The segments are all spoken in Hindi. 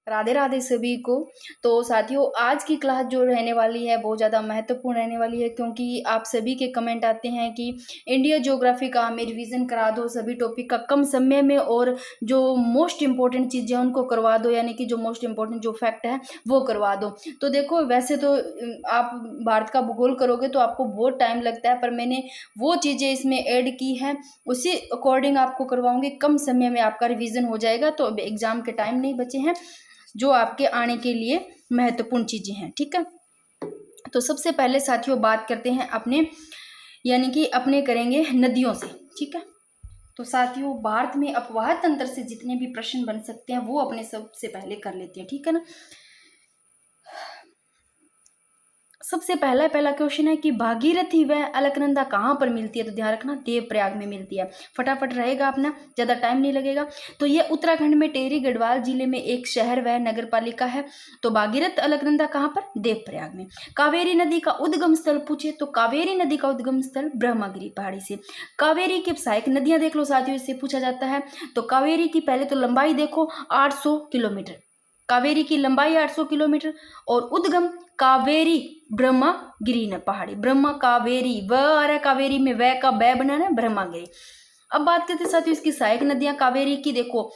राधे राधे सभी को। तो साथियों, आज की क्लास जो रहने वाली है बहुत ज़्यादा महत्वपूर्ण रहने वाली है, क्योंकि आप सभी के कमेंट आते हैं कि इंडिया ज्योग्राफी का हमें रिवीजन करा दो, सभी टॉपिक का कम समय में, और जो मोस्ट इंपॉर्टेंट चीज़ें उनको करवा दो, यानी कि जो मोस्ट इंपॉर्टेंट जो फैक्ट है वो करवा दो। तो देखो, वैसे तो आप भारत का भूगोल करोगे तो आपको बहुत टाइम लगता है, पर मैंने वो चीज़ें इसमें ऐड की हैं, उसी अकॉर्डिंग आपको करवाऊंगी, कम समय में आपका रिवीजन हो जाएगा। तो अब एग्जाम के टाइम नहीं बचे हैं जो आपके आने के लिए महत्वपूर्ण चीजें हैं, ठीक है। तो सबसे पहले साथियों बात करते हैं अपने, यानी कि अपने करेंगे नदियों से, ठीक है। तो साथियों, भारत में अपवाह तंत्र से जितने भी प्रश्न बन सकते हैं वो अपने सबसे पहले कर लेते हैं, ठीक है ना। सबसे पहला क्वेश्चन है कि भागीरथी व अलकनंदा कहाँ पर मिलती है, तो ध्यान रखना देवप्रयाग में मिलती है। फटाफट रहेगा अपना, ज़्यादा टाइम नहीं लगेगा। तो ये उत्तराखंड में टेहरी गढ़वाल जिले में एक शहर व नगर पालिका है। तो भागीरथ अलकनंदा कहाँ पर, देवप्रयाग में। कावेरी नदी का उद्गम स्थल पूछे तो कावेरी नदी का उद्गम स्थल ब्रह्मगिरी पहाड़ी से। कावेरी की सहायक नदियां देख लो साथियों, इससे पूछा जाता है। तो कावेरी की पहले तो लंबाई देखो 800 किलोमीटर, कावेरी की लंबाई 800 किलोमीटर, और उद्गम कावेरी ब्रह्मगिरी न पहाड़ी, ब्रह्मा कावेरी व आ रहा है कावेरी में, व का बै बनाना है ब्रह्मगिरी। अब बात करते साथियों इसकी सहायक नदियां कावेरी की, देखो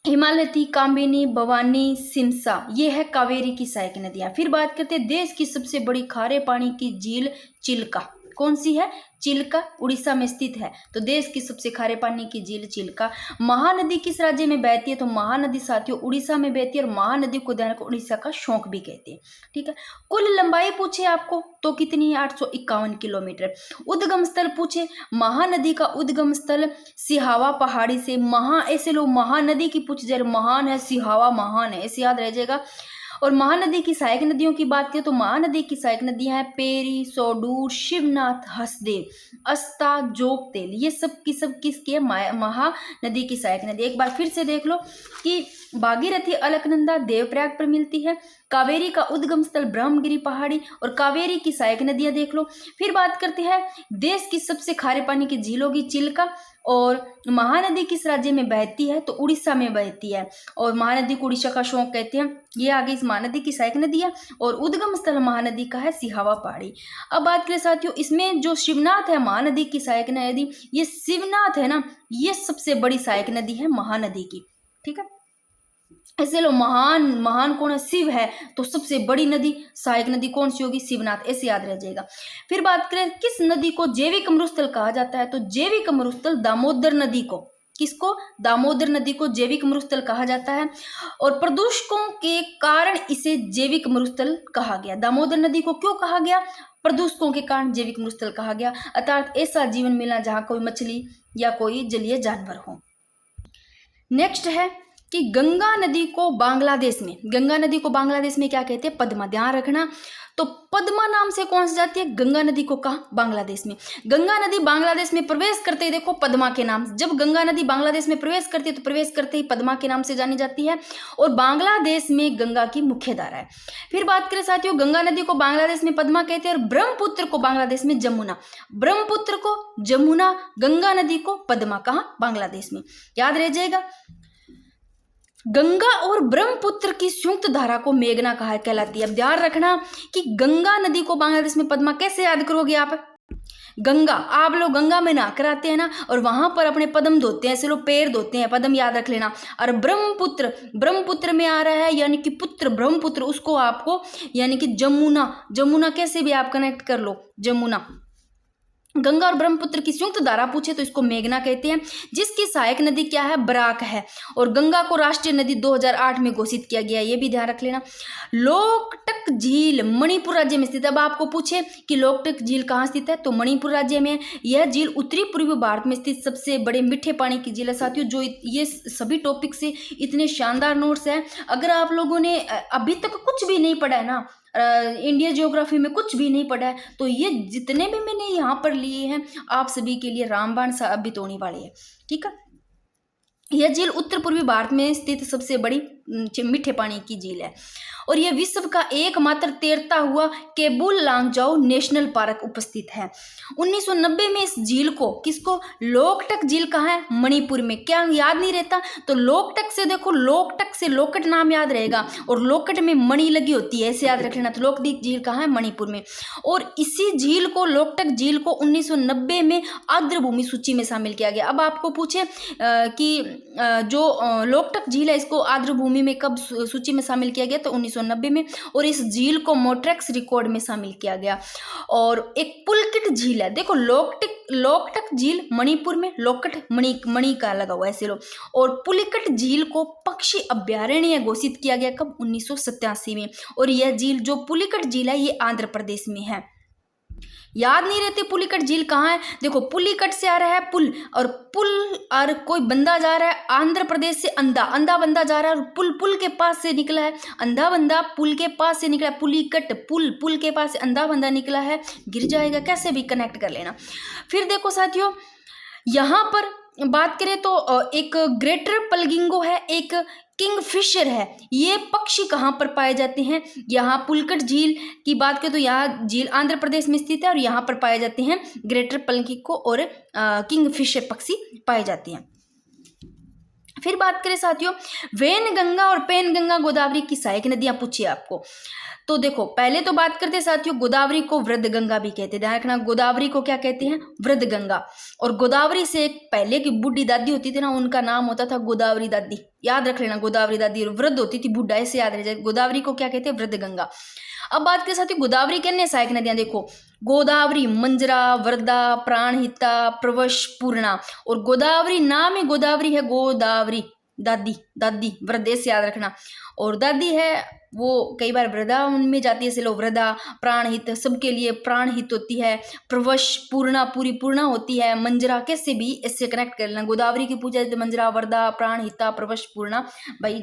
हिमालती, कामिनी, भवानी, सिमसा, ये है कावेरी की सहायक नदियां। फिर बात करते हैं देश की सबसे बड़ी खारे पानी की झील चिल्का, कौन सी है, चिल्का, उड़ीसा में स्थित है। तो देश की सबसे खारे पानी की झील चिल्का। महानदी किस राज्य में बहती है, तो महानदी साथियों उड़ीसा में बहती है, और महानदी को ध्यान रखो उड़ीसा का शौक भी कहते हैं, ठीक है। कुल लंबाई पूछे आपको तो कितनी है, 851 किलोमीटर। उद्गम स्थल पूछे, महानदी का उद्गम स्थल सिहावा पहाड़ी से, ऐसे लोग महानदी की पूछ जाए, महान है सिहावा, महान है, ऐसे याद रह जाएगा। और महानदी की सहायक नदियों की बात करें तो महानदी की सहायक नदियां हैं पेरी, सोडूर, शिवनाथ, हसदेव, अस्ता, जोगतेल, ये सब किसकी है, महानदी की सहायक नदी। एक बार फिर से देख लो कि भागीरथी अलकनंदा देवप्रयाग पर मिलती है, कावेरी का उद्गम स्थल ब्रह्मगिरी पहाड़ी, और कावेरी की सहायक नदियां देख लो। फिर बात करते हैं देश की सबसे खारे पानी की झीलों की, चिल्का, और महानदी किस राज्य में बहती है, तो उड़ीसा में बहती है, और महानदी को उड़ीसा का शौक कहते हैं। ये आगे इस महानदी की सहायक नदी है, और उद्गम स्थल महानदी का है सिहावा पहाड़ी। अब बात करें साथियों इसमें जो शिवनाथ है महानदी की सहायक नदी, ये शिवनाथ है ना, ये सबसे बड़ी सहायक नदी है महानदी की, ठीक है। ऐसे लो महान कौन है, शिव है, तो सबसे बड़ी नदी सहायक नदी कौन सी होगी, शिवनाथ, ऐसे याद रह जाएगा। फिर बात करें किस नदी को जैविक मरुस्थल कहा जाता है, तो जैविक मरुस्थल दामोदर नदी को, किसको, दामोदर नदी को जैविक मरुस्थल कहा जाता है, और प्रदूषकों के कारण इसे जैविक मरुस्थल कहा गया। दामोदर नदी को क्यों कहा गया, प्रदूषकों के कारण जैविक मरुस्थल कहा गया, अर्थात ऐसा जीवन मिला जहाँ कोई मछली या कोई जलीय जानवर हो। नेक्स्ट है कि गंगा नदी को बांग्लादेश में क्या कहते हैं, पद्मा, ध्यान रखना। तो पद्मा नाम से कौन सी जाती है, गंगा नदी को, कहा, बांग्लादेश में। गंगा नदी बांग्लादेश में प्रवेश करते ही देखो पद्मा के नाम, जब गंगा नदी बांग्लादेश में प्रवेश करती है तो प्रवेश करते ही पद्मा के नाम से जानी जाती है, और बांग्लादेश में गंगा की मुख्य धारा है। फिर बात करें साथियों गंगा नदी को बांग्लादेश में पद्मा कहते हैं, और ब्रह्मपुत्र को बांग्लादेश में जमुना, ब्रह्मपुत्र को जमुना, गंगा नदी को पद्मा, कहाँ, बांग्लादेश में, याद रह जाएगा। गंगा और ब्रह्मपुत्र की संयुक्त धारा को मेघना कहा कहलाती है। अब ध्यान रखना कि गंगा नदी को बांग्लादेश में पद्मा कैसे याद करोगे आप, गंगा, आप लोग गंगा में नहा कर आते हैं ना, और वहां पर अपने पदम धोते हैं, ऐसे लोग पैर धोते हैं, पदम याद रख लेना। और ब्रह्मपुत्र में आ रहा है, यानी कि पुत्र ब्रह्मपुत्र, उसको आपको यानी कि जमुना कैसे भी आप कनेक्ट कर लो, जमुना। गंगा और ब्रह्मपुत्र की संयुक्त धारा पूछे तो इसको मेघना कहते हैं, जिसकी सहायक नदी क्या है, बराक है, और गंगा को राष्ट्रीय नदी 2008 में घोषित किया गया, ये भी ध्यान रख लेना। लोकटक झील मणिपुर राज्य में स्थित है। अब आपको पूछे कि लोकटक झील कहाँ स्थित है, तो मणिपुर राज्य में। यह झील उत्तरी पूर्वी भारत में स्थित सबसे बड़े मीठे पानी की झील है साथियों। जो ये सभी टॉपिक से इतने शानदार नोट्स हैं, अगर आप लोगों ने अभी तक कुछ भी नहीं पढ़ा है ना, इंडिया ज्योग्राफी में कुछ भी नहीं पढ़ा है, तो ये जितने भी मैंने यहाँ पर लिए हैं आप सभी के लिए रामबाण साबित होने वाले हैं, ठीक है। यह झील उत्तर पूर्वी भारत में स्थित सबसे बड़ी मीठे पानी की झील है, और यह विश्व का एकमात्र तैरता हुआ केबुल लांगजाओ नेशनल पार्क उपस्थित है। 1990 में इस झील को किसको लोकटक झील कहाँ है? मणिपुर में। क्या याद नहीं रहता? तो लोकटक से देखो, लोकटक से लोकट नाम याद रहेगा और लोकट में मणि लगी होती है, ऐसे याद रख लेना। तो लोकटक झील कहाँ है? मणिपुर में। और इसी झील को, लोकटक झील को 1990 में आर्द्रभूमि सूची में शामिल किया गया। अब आपको पूछे कि जो लोकटक झील है इसको आर्द्रभूमि में कब सूची में शामिल किया गया? तो 1990 में। और इस झील को मोट्रेक्स रिकॉर्ड में शामिल किया गया। और एक पुलकित झील है, देखो लोकटक झील मणिपुर में, लोकट मणि का लगा हुआ है ऐसे लो। और पुलिकट झील को पक्षी अभ्यारण्य घोषित किया गया कब? 1987 में। और यह झील, जो पुलिकट झील है, ये आंध्र प्रदेश में है। याद नहीं रहते पुलिकट झील कहाँ है? देखो पुलिकट से आ रहा है पुल, और कोई बंदा जा रहा है आंध्र प्रदेश से, अंधा बंदा जा रहा है, और पुल के पास से निकला है, अंधा बंदा पुल के पास से निकला है, पुलिकट पुल के पास से अंधा बंदा निकला है, गिर जाएगा, कैसे भी कनेक्ट कर लेना। फिर देखो साथियों, यहाँ पर बात करें तो एक ग्रेटर पलगिंगो है, एक किंगफिशर है। ये पक्षी कहाँ पर पाए जाते हैं? यहाँ पुलकट झील की बात करें तो यहाँ झील आंध्र प्रदेश में स्थित है, और यहाँ पर पाए जाते हैं ग्रेटर पलगिंगो और किंगफिशर पक्षी पाए जाते हैं। फिर बात करें साथियों, वैनगंगा और पैनगंगा गोदावरी की सहायक नदियां पूछिए आपको। तो देखो पहले तो बात करते हैं साथियों, गोदावरी को वृद्धगंगा भी कहते हैं। ध्यान रखना, गोदावरी को क्या कहते हैं? वृद्धगंगा। और गोदावरी से एक पहले की बुढ़ी दादी होती थी ना, उनका नाम होता था गोदावरी दादी। याद रख लेना, गोदावरी दादी, वृद्ध होती थी, बुढ़ा, ऐसे याद रह जाए। गोदावरी को क्या कहते हैं? वृद्धगंगा। अब बात करें साथियों, गोदावरी के अन्य सहायक नदियां देखो, गोदावरी, मंजरा, वरदा, प्राणहिता, प्रवश, पूर्णा। और गोदावरी नाम ही गोदावरी है, गोदावरी दादी वृद्ध से याद रखना। और दादी है वो कई बार वृद्धा उनमें जाती है, से लोग वृद्धा, प्राणहित, सबके लिए प्राणहित होती है, प्रवश, पूर्णा, पूरी पूर्णा होती है, मंजरा, कैसे भी इससे कनेक्ट कर लेना। गोदावरी की पूजा मंजरा, वरदा, प्राणहिता, प्रवश, पूर्णा। भाई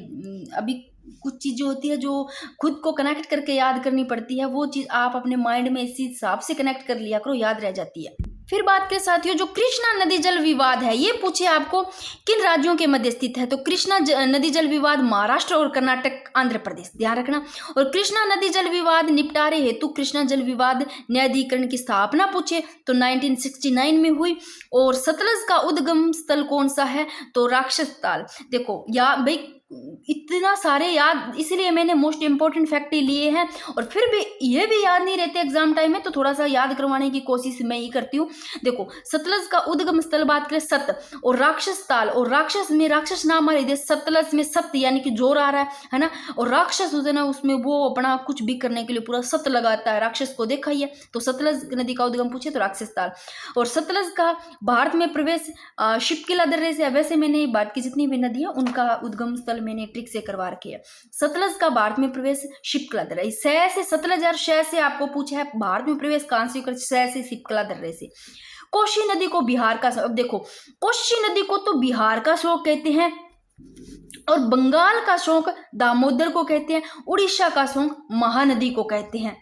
अभी कुछ चीज़ें होती है जो खुद को कनेक्ट करके याद करनी पड़ती है, वो चीज़ आप अपने माइंड में इसी हिसाब से कनेक्ट कर लिया करो, याद रह जाती है। फिर बात करें साथियों, जो कृष्णा नदी जल विवाद है, ये पूछे आपको किन राज्यों के मध्य स्थित है? तो कृष्णा नदी जल विवाद महाराष्ट्र और कर्नाटक, आंध्र प्रदेश, ध्यान रखना। और कृष्णा नदी जल विवाद निपटारे हेतु कृष्णा जल विवाद न्यायाधिकरण की स्थापना पूछे तो 1969 में हुई। और सतलज का उद्गम स्थल कौन सा है? तो राक्षस ताल। देखो या भाई इतना सारे याद, इसलिए मैंने मोस्ट इंपॉर्टेंट फैक्ट लिए हैं, और फिर भी ये भी याद नहीं रहते एग्जाम टाइम में, तो थोड़ा सा याद करवाने की कोशिश मैं ही करती हूँ। देखो सतलज का उद्गम स्थल बात करें सत, और राक्षस ताल, और राक्षस में राक्षस नाम आ रही है, सतलज में सत यानी कि जोर आ रहा है ना। और राक्षस होते ना, उसमें वो अपना कुछ भी करने के लिए पूरा सत लगाता है, राक्षस को देखा ही है। तो सतलज नदी का उद्गम पूछे तो राक्षस ताल। और सतलज का भारत में प्रवेश शिपकिला दर्रे से, वैसे मैंने बात की जितनी भी नदी है उनका उद्गम स्थल मैंने ट्रिक से करवा रखी है। सतलज का भारत में प्रवेश शिपकला दर्रे से, सतलज और शय से आपको पूछा है भारत में प्रवेश कहां से कर? शय से, शिपकला दर्रे से। कोशी नदी को बिहार का, अब देखो कोशी नदी को तो बिहार का शोक कहते हैं, और बंगाल का शोक दामोदर को कहते हैं, उड़ीसा का शोक महानदी को कहते हैं।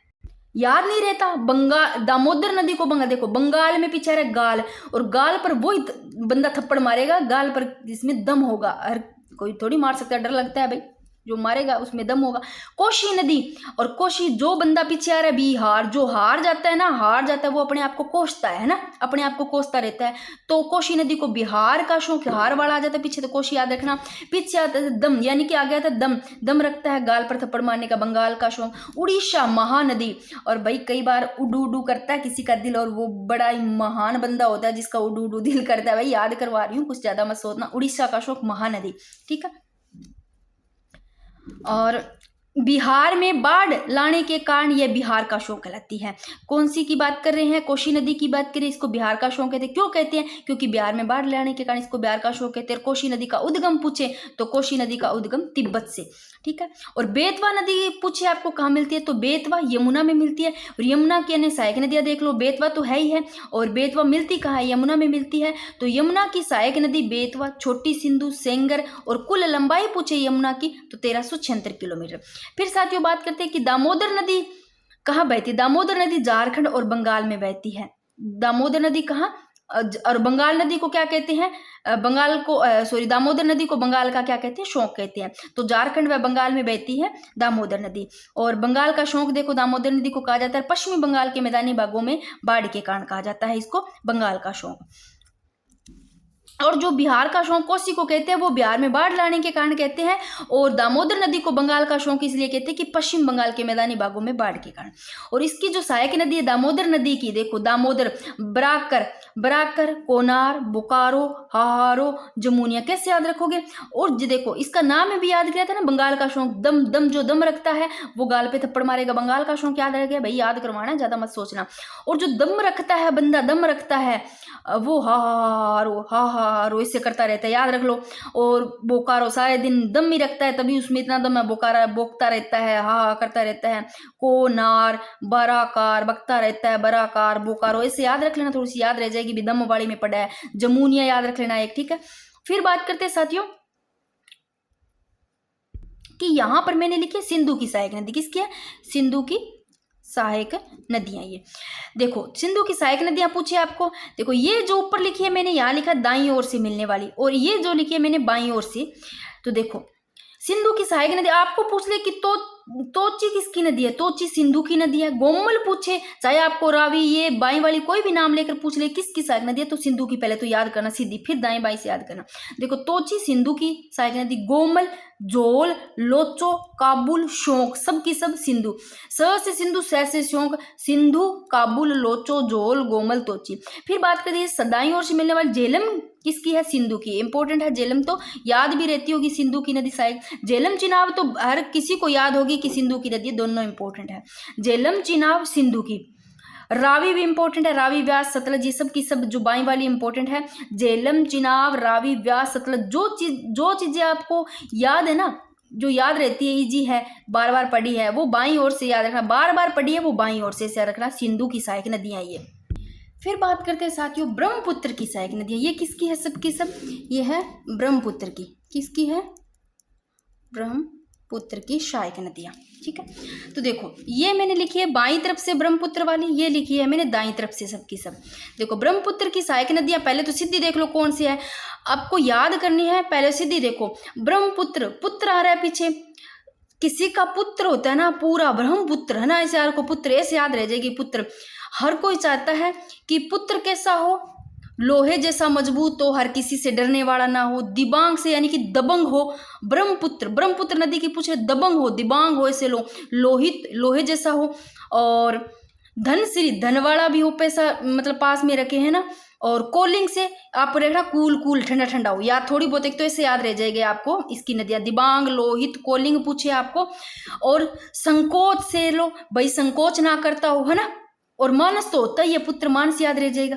याद नहीं रहता, बंगाल, दामोदर नदी को बंगाल, देखो बंगाल में पीछे रहा गाल, और गाल पर वही बंदा थप्पड़ मारेगा, गाल पर जिसमें दम होगा, हर कोई थोड़ी मार सकता है, डर लगता है भाई, जो मारेगा उसमें दम होगा। कोशी नदी, और कोशी, जो बंदा पीछे आ रहा है बिहार, जो हार जाता है ना, हार जाता है वो अपने आप को कोसता है ना, अपने आप को कोसता रहता है। तो कोशी नदी को बिहार का शोक, हार वाला आ जाता है पीछे, तो कोशी याद रखना। पीछे आता है दम, यानी कि आ गया था दम रखता है गाल पर थप्पड़ मारने का, बंगाल का शोक। उड़ीसा महानदी, और भाई कई बार उडू उडू करता है किसी का दिल, और वो बड़ा ही महान बंदा होता है जिसका उडू उडू दिल करता है, भाई याद करवा रही हूँ, कुछ ज्यादा मत सोचना। उड़ीसा का शोक महानदी, ठीक है। और बिहार में बाढ़ लाने के कारण यह बिहार का शोक कहलाती है। कौन सी की बात कर रहे हैं? कोशी नदी की बात करें, इसको बिहार का शोक कहते हैं। क्यों कहते हैं? क्योंकि बिहार में बाढ़ लाने के कारण इसको बिहार का शोक कहते हैं। कोशी नदी का उद्गम पूछे तो कोशी नदी का उद्गम तिब्बत से, ठीक है। और बेतवा नदी पूछे आपको कहाँ मिलती है? तो बेतवा यमुना में मिलती है। और यमुना की अन्य सहायक नदियां देख लो, बेतवा तो है ही है, और बेतवा मिलती कहाँ है? यमुना में मिलती है। तो यमुना की सहायक नदी बेतवा, छोटी सिंधु, सेंगर, और कुल लंबाई पूछे यमुना की तो 1376 किलोमीटर। फिर साथियों बात करते हैं कि दामोदर नदी कहाँ बहती है? दामोदर नदी झारखंड और बंगाल में बहती है। दामोदर नदी कहाँ? और बंगाल नदी को क्या कहते हैं, बंगाल को सॉरी दामोदर नदी को बंगाल का क्या कहते हैं, शोक कहते हैं। तो झारखंड व बंगाल में बहती है दामोदर नदी। और बंगाल का शोक देखो दामोदर नदी को कहा जाता है। पश्चिमी बंगाल के मैदानी भागों में बाढ़ के कारण कहा जाता है इसको बंगाल का शोक। और जो बिहार का शोक कोसी को कहते हैं वो बिहार में बाढ़ लाने के कारण कहते हैं। और दामोदर नदी को बंगाल का शोक इसलिए कहते हैं कि पश्चिम बंगाल के मैदानी भागों में बाढ़ के कारण। और इसकी जो सहायक नदी है दामोदर नदी की, देखो दामोदर, बराकर, बराकर, कोनार, बोकारो, हाहारो, जमुनिया, कैसे याद रखोगे। और देखो इसका नाम भी याद किया था ना, बंगाल का शोक। दम, दम जो दम रखता है वो गाल पे थप्पड़ मारेगा। बंगाल का शोक याद रह गया भाई, याद करवाना, ज्यादा मत सोचना। और जो दम रखता है बंदा, दम रखता है वो हाहारो इससे करता रहता है, याद रख लो। और बोकारो सारे दिन दम ही रखता है, तभी उसमें इतना दम है, बोकारा बोकता रहता है, हा करता रहता है। कोनार, बराकार, बकता रहता है, बराकार, बोकारो, ऐसे याद रख लेना, थोड़ी सी याद रह जाएगी भी, दम वाली में पड़ा है। जमुनिया याद रख लेना एक, ठीक है। फिर बात करते हैं साथियों कि यहां पर मैंने लिखी है सिंधु की सहायक नदी। किसकी है, सिंधु की सहायक नदियां। ये देखो सिंधु की सहायक नदियां पूछे आपको। देखो ये जो ऊपर लिखी है मैंने, यहाँ लिखा दाईं ओर से मिलने वाली, और ये जो लिखी है मैंने बाईं ओर से। तो देखो सिंधु की सहायक नदी आपको पूछ ले कि तोची किसकी नदी है, तोची सिंधु की नदी है। गोमल पूछे, चाहे आपको रावी ये बाईं वाली कोई भी नाम लेकर पूछ ले किसकी सहायक नदी है, तो सिंधु की पहले तो याद करना सीधी, फिर दाएं बाईं से याद करना। देखो तोची सिंधु की सहायक नदी, गोमल, जोल, लोचो, काबुल, शोक, सब की सब सिंधु। स से सिंधु, स से शोक, सिंधु, काबुल, लोचो, जोल, गोमल, तोची। फिर बात करिए सदाई ओर से मिलने वाली झेलम किसकी है, सिंधु की। इंपॉर्टेंट है झेलम, तो याद भी रहती होगी सिंधु की नदी सहायक। झेलम चिनाब तो हर किसी को याद होगी कि सिंधु की नदी, दोनों इंपॉर्टेंट है। झेलम चिनाब सिंधु की। रावी भी इंपॉर्टेंट है, रावी, व्यास, सतलज, ये सब की सब जो बाईं वाली इंपॉर्टेंट है। झेलम, चिनाब, रावी, व्यास, सतलज, जो चीजें आपको याद है ना, जो याद रहती है, इजी है, बार बार पढ़ी है, वो बाईं ओर से याद रखना। बार बार पढ़ी है वो बाईं ओर से याद रखना। सिंधु की सहायक नदियां ये। फिर बात करते हैं साथियों ब्रह्मपुत्र की सहायक नदियां। ये किसकी है, सबकी सब ये है ब्रह्मपुत्र की। किसकी है, ब्रह्मपुत्र की सहायक नदियां, ठीक है। तो देखो ये मैंने लिखी है बाईं तरफ से ब्रह्मपुत्र वाली, ये लिखी है मैंने दाईं तरफ से सबकी सब। देखो ब्रह्मपुत्र की सहायक नदियां पहले तो सीधी देख लो कौन सी है, आपको याद करनी है। पहले सीधी देखो, ब्रह्मपुत्र, पुत्र आ रहा है पीछे, किसी का पुत्र होता है ना, पूरा ब्रह्मपुत्र है ना, ऐसे यार को पुत्र ऐसे याद रह जाएगी। पुत्र हर कोई चाहता है कि पुत्र कैसा हो, लोहे जैसा मजबूत हो, हर किसी से डरने वाला ना हो, दिबांग से यानी कि दबंग हो। ब्रह्मपुत्र, ब्रह्मपुत्र नदी की पूछ रहे, दबंग हो, दिबांग हो, ऐसे लोहित, लोहे जैसा हो। और धनश्री, धनवाड़ा भी हो, पैसा मतलब पास में रखे है ना। और कोलिंग से आप रखना कूल कूल, ठंडा ठंडा हो, याद थोड़ी बहुत एक तो ऐसे याद रह जाएगी आपको इसकी नदियां। दिबांग, लोहित, कोलिंग पूछे आपको। और संकोच से लो भाई, संकोच ना करता हो, है ना। और मानस तो होता ही है, पुत्र मानस याद रह जाएगा।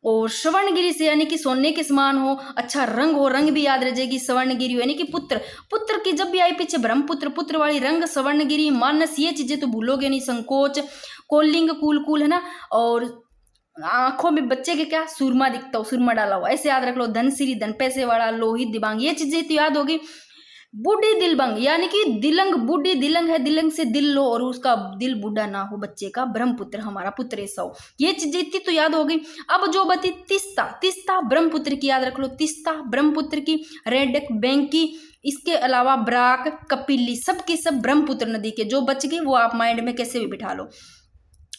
और स्वर्णगिरी से यानी कि सोने के समान हो, अच्छा रंग हो, रंग भी याद रह जाएगी, स्वर्णगिरी यानी कि पुत्र। पुत्र की जब भी आई पीछे ब्रह्मपुत्र, पुत्र वाली रंग, स्वर्णगिरी, मानस, ये चीजें तो भूलोगे नहीं। संकोच, कोलिंग, कूल कूल, है ना। और आंखों में बच्चे के क्या, सुरमा दिखता हो, सुरमा डाला हुआ, ऐसे याद रख लो। धनश्री, धन पैसे वाला, लोहित, दिबांग, ये चीजें तो याद होगी। बूढ़ी दिलबंग यानी कि दिलंग, बूढ़ी दिलंग है, दिलंग से दिल लो और उसका दिल बूढ़ा ना हो बच्चे का, ब्रह्मपुत्र हमारा पुत्र ऐसा हो, ये चीजें इतनी तो याद हो गई। अब जो बती तिस्ता, तिस्ता ब्रह्मपुत्र की याद रख लो, तिस्ता ब्रह्मपुत्र की। रेडक, बैंकी, इसके अलावा ब्राक, कपिली, सबकी सब ब्रह्मपुत्र नदी के। जो बच गए वो आप माइंड में कैसे भी बिठा लो।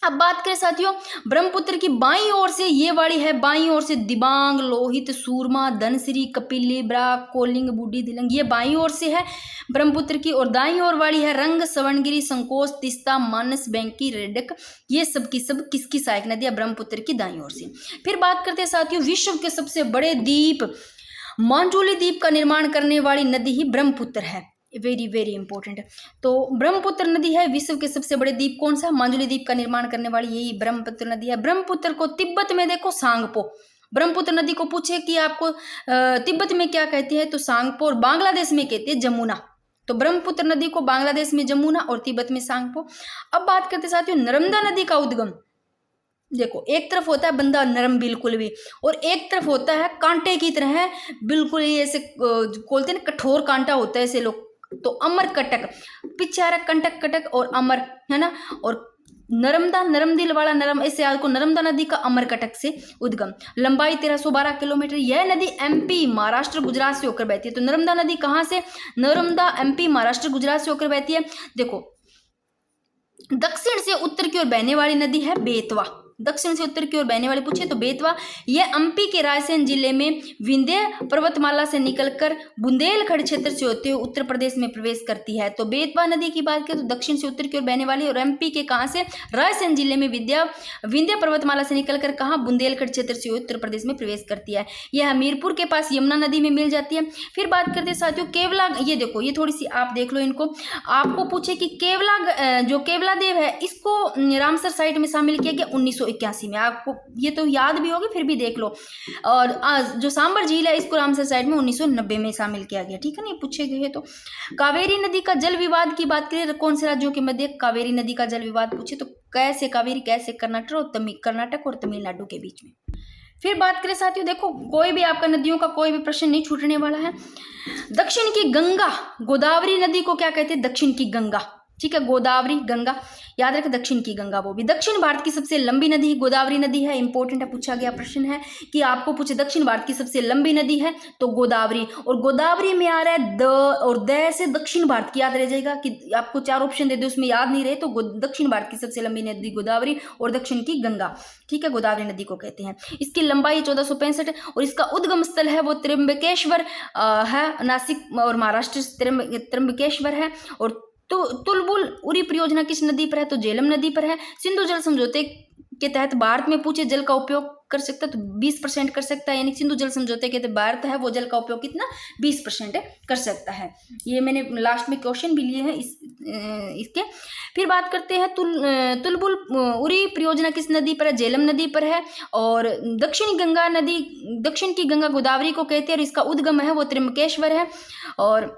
अब बात करें साथियों ब्रह्मपुत्र की बाईं ओर से, ये वाली है बाईं ओर से, दिबांग, लोहित, सूरमा, धनश्री, कपिली, ब्राक, कोलिंग, बूढ़ी दिलंग, ये बाईं ओर से है ब्रह्मपुत्र की। और दाईं ओर वाली है रंग, स्वर्णगिरी, संकोच, तिस्ता, मानस, बैंकी, रेडक, ये सब की सब किसकी सहायक नदी है, ब्रह्मपुत्र की दाईं ओर से। फिर बात करते हैं साथियों विश्व के सबसे बड़े द्वीप मांजुली द्वीप का निर्माण करने वाली नदी ही ब्रह्मपुत्र है। Very very important. तो ब्रह्मपुत्र नदी है विश्व के सबसे बड़े द्वीप, कौन सा, मांजुली द्वीप का निर्माण करने वाली यही ब्रह्मपुत्र नदी है। ब्रह्मपुत्र को तिब्बत में देखो सांगपो, ब्रह्मपुत्र नदी को पूछे कि आपको तिब्बत में क्या कहती है, तो सांगपो। और बांग्लादेश में कहती है जमुना। तो ब्रह्मपुत्र नदी को बांग्लादेश में जमुना और तिब्बत में सांगपो। अब बात करते साथियों नर्मदा नदी का उद्गम। देखो एक तरफ होता है बंदा नरम बिल्कुल भी, और एक तरफ होता है कांटे की तरह है बिल्कुल, ये ऐसे बोलते हैं कठोर कांटा होता है ऐसे लोग। तो अमर कटक, पीछे आ रहा कंटक कटक और अमर, है ना। और नर्मदा, नरम दिल वाला नरम, ऐसे आपको नर्मदा नदी का अमरकटक से उद्गम, लंबाई 1312 किलोमीटर। यह नदी एमपी, महाराष्ट्र, गुजरात से होकर बहती है। तो नर्मदा नदी कहाँ से, नर्मदा एमपी, महाराष्ट्र, गुजरात से होकर बहती है। देखो, दक्षिण से उत्तर की ओर बहने वाली नदी है बेतवा। दक्षिण से उत्तर की ओर बहने वाली पूछे तो बेतवा, यह एमपी के रायसेन जिले में विंध्य पर्वतमाला से निकलकर बुंदेलखंड क्षेत्र से होते हुए उत्तर प्रदेश में प्रवेश करती है। तो बेतवा नदी की बात करें तो दक्षिण से उत्तर की ओर बहने वाली, और एमपी के कहाँ से, रायसेन जिले में विंध्य पर्वतमाला से निकलकर कहाँ, बुंदेलखंड क्षेत्र से उत्तर प्रदेश में प्रवेश करती है। यह हमीरपुर के पास यमुना नदी में मिल जाती है। फिर बात करते हैं साथियों केवला, ये देखो, ये थोड़ी सी आप देख लो इनको। आपको पूछे कि केवला, जो केवला देव है, इसको रामसर साइट में शामिल किया गया 1981 में। आपको ये तो याद भी होगी, फिर भी देख लो। और जो सांबर झील है, इसको रामसर साइट में 1990 में शामिल किया गया। ठीक है ना, ये पूछे गए। तो कावेरी नदी का जल विवाद की बात करें, कौन से राज्यों के मध्य कावेरी नदी का जल विवाद पूछे तो कैसे, कावेरी कैसे, कर्नाटक और तमिलनाडु के बीच में। फिर बात करें साथियों, देखो कोई भी आपका नदियों का कोई भी प्रश्न नहीं छूटने वाला है। दक्षिण की गंगा, गोदावरी नदी को क्या कहते हैं, दक्षिण की गंगा। ठीक है, गोदावरी, गंगा, याद रखें, दक्षिण की गंगा। वो भी दक्षिण भारत की सबसे लंबी नदी गोदावरी नदी है। इंपॉर्टेंट है, पूछा गया प्रश्न है कि आपको पूछे दक्षिण भारत की सबसे लंबी नदी है तो गोदावरी, और गोदावरी में आ रहा है द और द से दक्षिण भारत की, याद रह जाएगा कि आपको 4 ऑप्शन दे दे, उसमें याद नहीं रहे तो दक्षिण भारत की सबसे लंबी नदी गोदावरी और दक्षिण की गंगा। ठीक है, गोदावरी नदी को कहते हैं। इसकी लंबाई 1465 और इसका उद्गम स्थल है वो त्र्यंबकेश्वर है, नासिक और महाराष्ट्र त्र्यंबकेश्वर है। और तो तुलबुल उरी परियोजना किस नदी पर है, तो झेलम नदी पर है। सिंधु जल समझौते के तहत भारत में पूछे जल का उपयोग कर सकता है तो 20% कर सकता है, यानी सिंधु जल समझौते के तहत भारत है वो जल का उपयोग कितना, 20% कर सकता है। ये मैंने लास्ट में क्वेश्चन भी लिए हैं इसके। फिर बात करते हैं तुलबुल उरी परियोजना किस नदी पर है, झेलम नदी पर है। और दक्षिण की गंगा गोदावरी को कहते हैं और इसका उद्गम है वो त्र्यंबकेश्वर है। और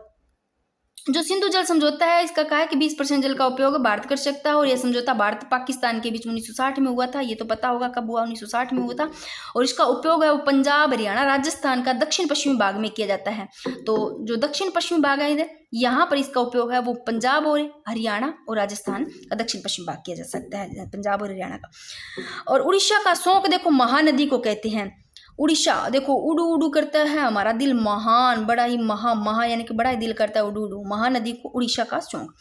जो सिंधु जल समझौता है, इसका कहा है कि 20% जल का उपयोग भारत कर सकता है। और यह समझौता भारत पाकिस्तान के बीच 1960 में हुआ था। ये तो पता होगा कब हुआ, 1960 में हुआ था। और इसका उपयोग है वो पंजाब, हरियाणा, राजस्थान का दक्षिण पश्चिमी भाग में किया जाता है। तो जो दक्षिण पश्चिमी भाग है इधर, यहाँ पर इसका उपयोग है वो पंजाब और हरियाणा और राजस्थान का दक्षिण पश्चिम भाग किया जा सकता है, पंजाब और हरियाणा का। और उड़ीसा का शोक देखो महानदी को कहते हैं। उड़ीसा देखो, उड़ू उड़ू करता है हमारा दिल, महान, बड़ा ही महा यानी कि बड़ा ही दिल करता है उड़ू उड़ू, महानदी को उड़ीसा का शोक।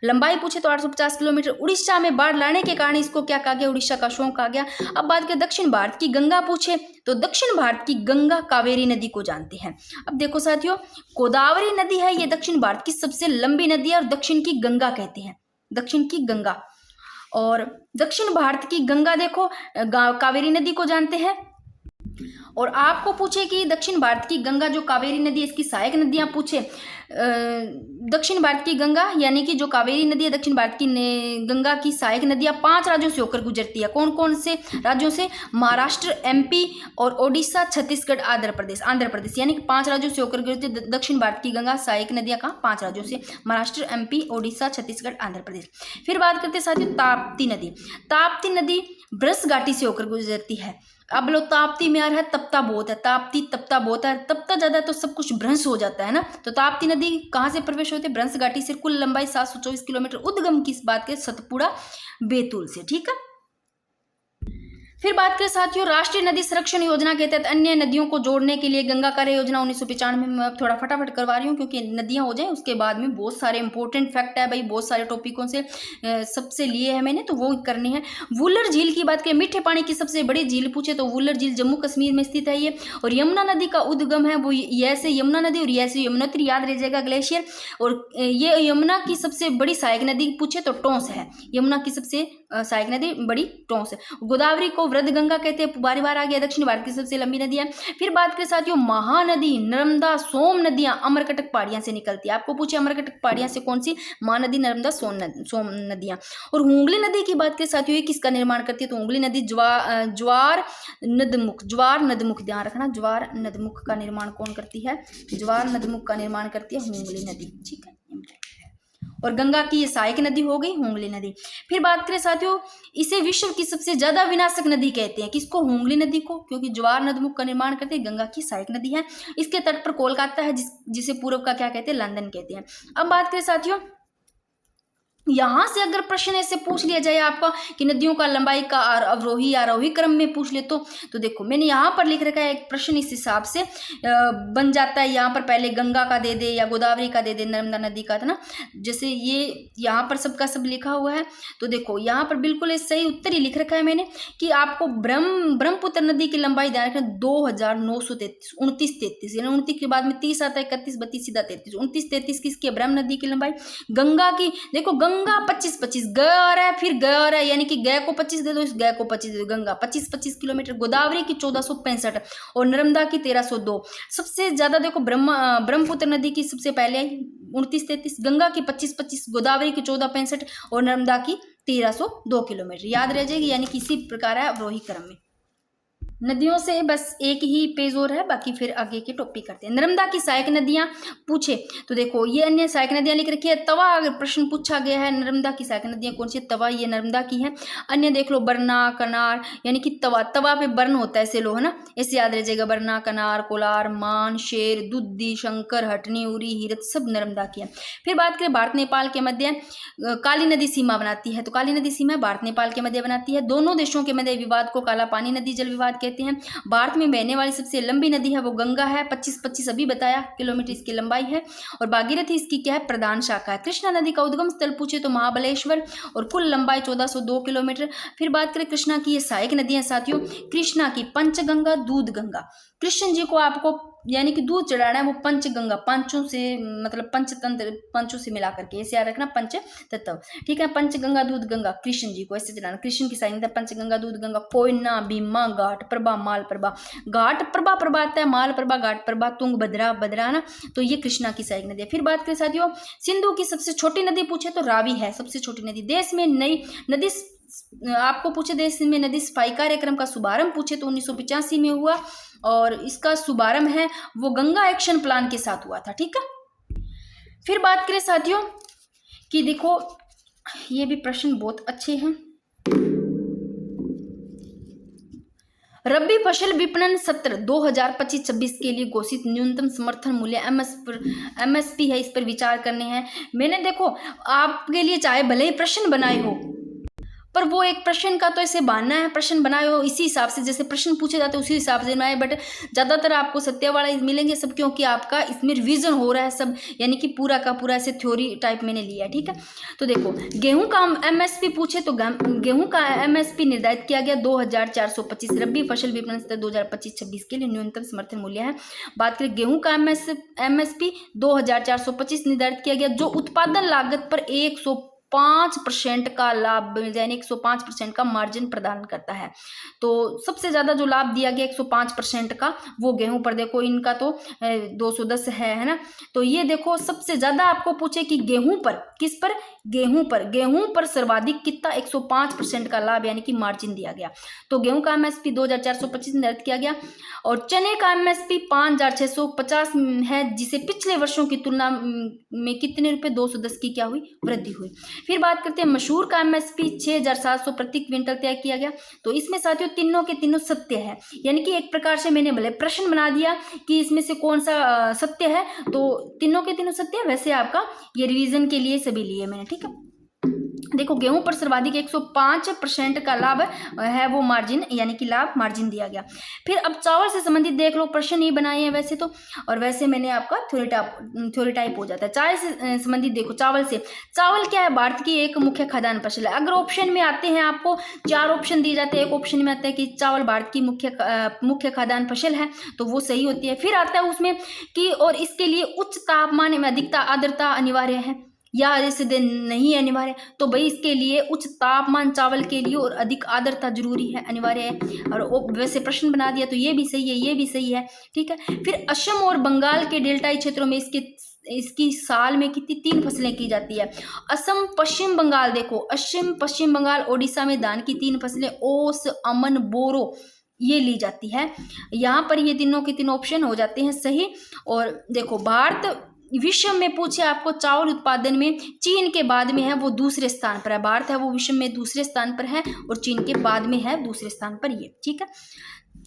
लंबाई पूछे तो 850 किलोमीटर। उड़ीसा में बाढ़ लाने के कारण इसको क्या कहा गया, उड़ीसा का शोक कहा गया। अब बात करें दक्षिण भारत की गंगा पूछे तो दक्षिण भारत की गंगा कावेरी नदी को जानते हैं। अब देखो साथियों, गोदावरी नदी है ये दक्षिण भारत की सबसे लंबी नदी है और दक्षिण की गंगा कहते हैं, दक्षिण की गंगा। और दक्षिण भारत की गंगा देखो कावेरी नदी को जानते हैं। और आपको पूछे कि दक्षिण भारत की गंगा जो कावेरी नदी है, इसकी सहायक नदियां पूछे, दक्षिण भारत की गंगा यानी कि जो कावेरी नदी है, दक्षिण भारत की गंगा की सहायक नदियां 5 राज्यों से होकर गुजरती है। कौन कौन से राज्यों से, महाराष्ट्र, एमपी और ओडिशा, छत्तीसगढ़, आंध्र प्रदेश, यानी कि 5 राज्यों से होकर गुजरती है दक्षिण भारत की गंगा सहायक नदियां। कहाँ, 5 राज्यों से, महाराष्ट्र, एमपी, ओडिशा, छत्तीसगढ़, आंध्र प्रदेश। फिर बात करते हैं साथियों ताप्ती नदी ब्रश घाटी से होकर गुजरती है। अब लोग ताप्ती में आ रहा है तपता बहुत है, ताप्ती तपता बहुत है, तपता ज्यादा तो सब कुछ भ्रंश हो जाता है ना। तो ताप्ती नदी कहाँ से प्रवेश होते हैं, भ्रंश घाटी से। कुल लंबाई 724 किलोमीटर। उद्गम किस बात के, सतपुड़ा बैतूल से। ठीक है। फिर बात करें साथियों राष्ट्रीय नदी संरक्षण योजना के तहत अन्य नदियों को जोड़ने के लिए गंगा कार्य योजना 1995 में, मैं थोड़ा फटाफट करवा रही हूँ क्योंकि नदियां हो जाए उसके बाद में बहुत सारे इंपॉर्टेंट फैक्ट है भाई, बहुत सारे टॉपिकों से सबसे लिए हैं मैंने, तो वो करने हैं। वुलर झील की बात करें, मीठे पानी की सबसे बड़ी झील पूछे तो वुलर झील जम्मू कश्मीर में स्थित है ये। और यमुना नदी का उद्गम है वो यह से यमुना नदी और यह से यमुनोत्री, याद रह जाएगा ग्लेशियर। और ये यमुना की सबसे बड़ी सहायक नदी पूछे तो टोंस है, यमुना की सबसे सहायक नदी बड़ी टोंस है। गोदावरी को वृद्ध गंगा कहते हैं, बारी बार आ गया, दक्षिण भारत की सबसे लंबी नदी है। फिर बात करें साथियों महानदी, नर्मदा, सोम नदियां अमरकटक पहाड़ियां से निकलती है। आपको पूछे अमरकटक पहाड़ियां से कौन सी, महानदी, नर्मदा, सोम नदियां। और हुगली नदी की बात करें साथियों, ये किसका निर्माण करती है, तो हुगली नदी ज्वार नदमुख, ध्यान रखना, ज्वार नदमुख का निर्माण कौन करती है, ज्वार नदमुख का निर्माण करती है हुगली नदी। ठीक है। और गंगा की ये सहायक नदी हो गई हुगली नदी। फिर बात करें साथियों, इसे विश्व की सबसे ज्यादा विनाशक नदी कहते हैं, किसको, हुगली नदी को, क्योंकि ज्वार नदमुख का निर्माण करते हैं, गंगा की सहायक नदी है। इसके तट पर कोलकाता है जिसे पूर्व का क्या कहते हैं, लंदन कहते हैं। अब बात करें साथियों यहाँ से अगर प्रश्न ऐसे पूछ लिया जाए आपका कि नदियों का लंबाई का अवरोही या आरोही क्रम में पूछ ले तो देखो मैंने यहाँ पर लिख रखा है एक प्रश्न इस हिसाब से बन जाता है। यहाँ पर पहले गंगा का दे दे या गोदावरी का दे दे, नर्मदा नदी का था ना, जैसे ये यहाँ पर सबका सब लिखा हुआ है। तो देखो यहाँ पर बिल्कुल सही उत्तर ही लिख रखा है मैंने कि आपको ब्रह्मपुत्र नदी की लंबाई ध्यान रखना 2933, 2933 यानी 29 के बाद में 30 आता है, 31 32 सीधा 33, 2933 किसकी है? ब्रह्म नदी की लंबाई। गंगा की देखो, गंगा 25 25 ग आ रहा है, फिर ग आ रहा है, यानी कि ग को 25 दे दो, इस ग को 25 दे दो, गंगा 25 25 किलोमीटर। गोदावरी की 1465 और नर्मदा की 1302। सबसे ज्यादा देखो ब्रह्मपुत्र नदी की सबसे पहले आई 2933, गंगा की 25 25, गोदावरी की 1465 और नर्मदा की 1302 किलोमीटर। याद रह जाएगी, यानी किसी प्रकार है अवरोही क्रम में। नदियों से बस एक ही पेज और है, बाकी फिर आगे के टॉपिक करते हैं। नर्मदा की सहायक नदियां पूछे तो देखो ये अन्य सहायक नदियां लिख रखी है। तवा अगर प्रश्न पूछा गया है नर्मदा की सहायक नदियां कौन सी, तवा ये नर्मदा की है। अन्य देख लो बरना कनार, यानी कि तवा पे बर्न होता है, ऐसे लो है ना, ऐसे याद रह जाएगा। बरना कनार कोलार मान शेर दुद्दी शंकर हटनी उरी हीरत सब नर्मदा की है। फिर बात करें भारत नेपाल के मध्य काली नदी सीमा बनाती है, तो काली नदी सीमा भारत नेपाल के मध्य बनाती है। दोनों देशों के मध्य विवाद को काला पानी नदी जल विवाद कहते हैं। भारत में बहने वाली सबसे लंबी नदी है वो गंगा है, 25 25 अभी बताया किलोमीटर इसकी लंबाई है। और भागीरथी इसकी क्या है? प्रधान शाखा है। कृष्णा नदी का उद्गम स्थल पूछे तो महाबलेश्वर और कुल लंबाई 1402 किलोमीटर। फिर बात करें कृष्णा की, ये सहायक नदियां साथियों, कृष्णा की पंचगंगा दूध गंगा। कृष्ण जी को आपको यानी कि दूध चढ़ाना है वो पंचगंगा, पांचों से मतलब पंचतंत्र, पंचों से मिलाकर के ऐसे याद रखना, पंच तत्व, ठीक है। पंचगंगा दूध गंगा कृष्ण जी को ऐसे चढ़ाना। कृष्ण की साइन पंचगंगा दूध गंगा। कोयना भीमा घाट प्रभा माल प्रभा, घाट प्रभा प्रभा आता है, माल प्रभा घाट प्रभा, तुंग भद्रा भद्रा ना, तो ये कृष्णा की सहायक नदी है। फिर बात करें साथियों सिंधु की सबसे छोटी नदी पूछे तो रावी है सबसे छोटी नदी। देश में नई नदी आपको पूछे, देश में नदी सफाई कार्यक्रम का शुभारंभ पूछे तो 1985 में हुआ और इसका शुभारंभ है वो गंगा एक्शन प्लान के साथ हुआ था, ठीक है। फिर बात करें साथियों कि देखो ये भी प्रश्न बहुत अच्छे हैं। रबी फसल विपणन सत्र 2025-26 के लिए घोषित न्यूनतम समर्थन मूल्य एमएसपी है, इस पर विचार करने हैं। मैंने देखो आपके लिए चाहे भले ही प्रश्न बनाए हो, पर वो एक प्रश्न का तो ऐसे मानना है, प्रश्न बनाए हो इसी हिसाब से, जैसे प्रश्न पूछे जाते हैं उसी हिसाब से बनाए। बट ज़्यादातर आपको सत्य वाला मिलेंगे सब, क्योंकि आपका इसमें रिवीजन हो रहा है सब, यानी कि पूरा का पूरा ऐसे थ्योरी टाइप मैंने लिया है, ठीक है। तो देखो गेहूं का एमएसपी पूछे तो गेहूं का एमएसपी निर्धारित किया गया 2425। रबी फसल विपणन स्तर 2025-26 के लिए न्यूनतम समर्थन मूल्य है। बात करें गेहूं का एमएसपी 2425 निर्धारित किया गया, जो उत्पादन लागत पर 105% का लाभ मिल जाए, 105% का मार्जिन प्रदान करता है। तो सबसे ज्यादा जो लाभ दिया गया 105% का वो गेहूं पर, देखो इनका तो 210 है ना। तो ये देखो सबसे ज्यादा आपको पूछे कि गेहूं पर, किस पर? गेहूं पर सर्वाधिक कितना 105% का लाभ यानी कि मार्जिन दिया गया। तो गेहूं का एमएसपी 2425 निर्धारित किया गया और चने का एमएसपी 5650 है, जिसे पिछले वर्षों की तुलना में कितने रुपए 210 की क्या हुई? वृद्धि हुई। फिर बात करते हैं मसूर का एमएसपी 6700 प्रति क्विंटल तय किया गया। तो इसमें साथियों तीनों के तीनों सत्य है, यानी कि एक प्रकार से मैंने भले प्रश्न बना दिया कि इसमें से कौन सा सत्य है, तो तीनों के तीनों सत्य है। वैसे आपका ये रिवीजन के लिए सभी लिए मैंने, ठीक है। देखो गेहूं पर सर्वाधिक 105% का लाभ है वो मार्जिन यानी कि लाभ मार्जिन दिया गया। फिर अब चावल से संबंधित देख लो, प्रश्न ही बनाए हैं वैसे तो, और वैसे मैंने आपका थ्योरी टाइप हो जाता है। चाय से संबंधित देखो, चावल से, चावल क्या है? भारत की एक मुख्य खाद्यान्न फसल है। अगर ऑप्शन में आते हैं आपको 4 ऑप्शन दिए जाते हैं, एक ऑप्शन में आता है कि चावल भारत की मुख्य खाद्यान्न फसल है, तो वो सही होती है। फिर आता है उसमें कि और इसके लिए उच्च तापमान में अधिकता आर्द्रता अनिवार्य है या जैसे दिन नहीं अनिवार्य, तो भाई इसके लिए उच्च तापमान चावल के लिए और अधिक आर्द्रता जरूरी है, अनिवार्य है। और वैसे प्रश्न बना दिया तो ये भी सही है, ये भी सही है, ठीक है। फिर असम और बंगाल के डेल्टाई क्षेत्रों में इसकी साल में कितनी 3 फसलें की जाती है। असम पश्चिम बंगाल, देखो असम पश्चिम बंगाल ओडिशा में धान की 3 फसलें ओस अमन बोरो ये ली जाती है। यहाँ पर ये तीनों के तीनों ऑप्शन हो जाते हैं सही। और देखो भारत विश्व में पूछे आपको चावल उत्पादन में चीन के बाद में है वो दूसरे स्थान पर है। भारत है वो विश्व में दूसरे स्थान पर है और चीन के बाद में है दूसरे स्थान पर ये, ठीक है।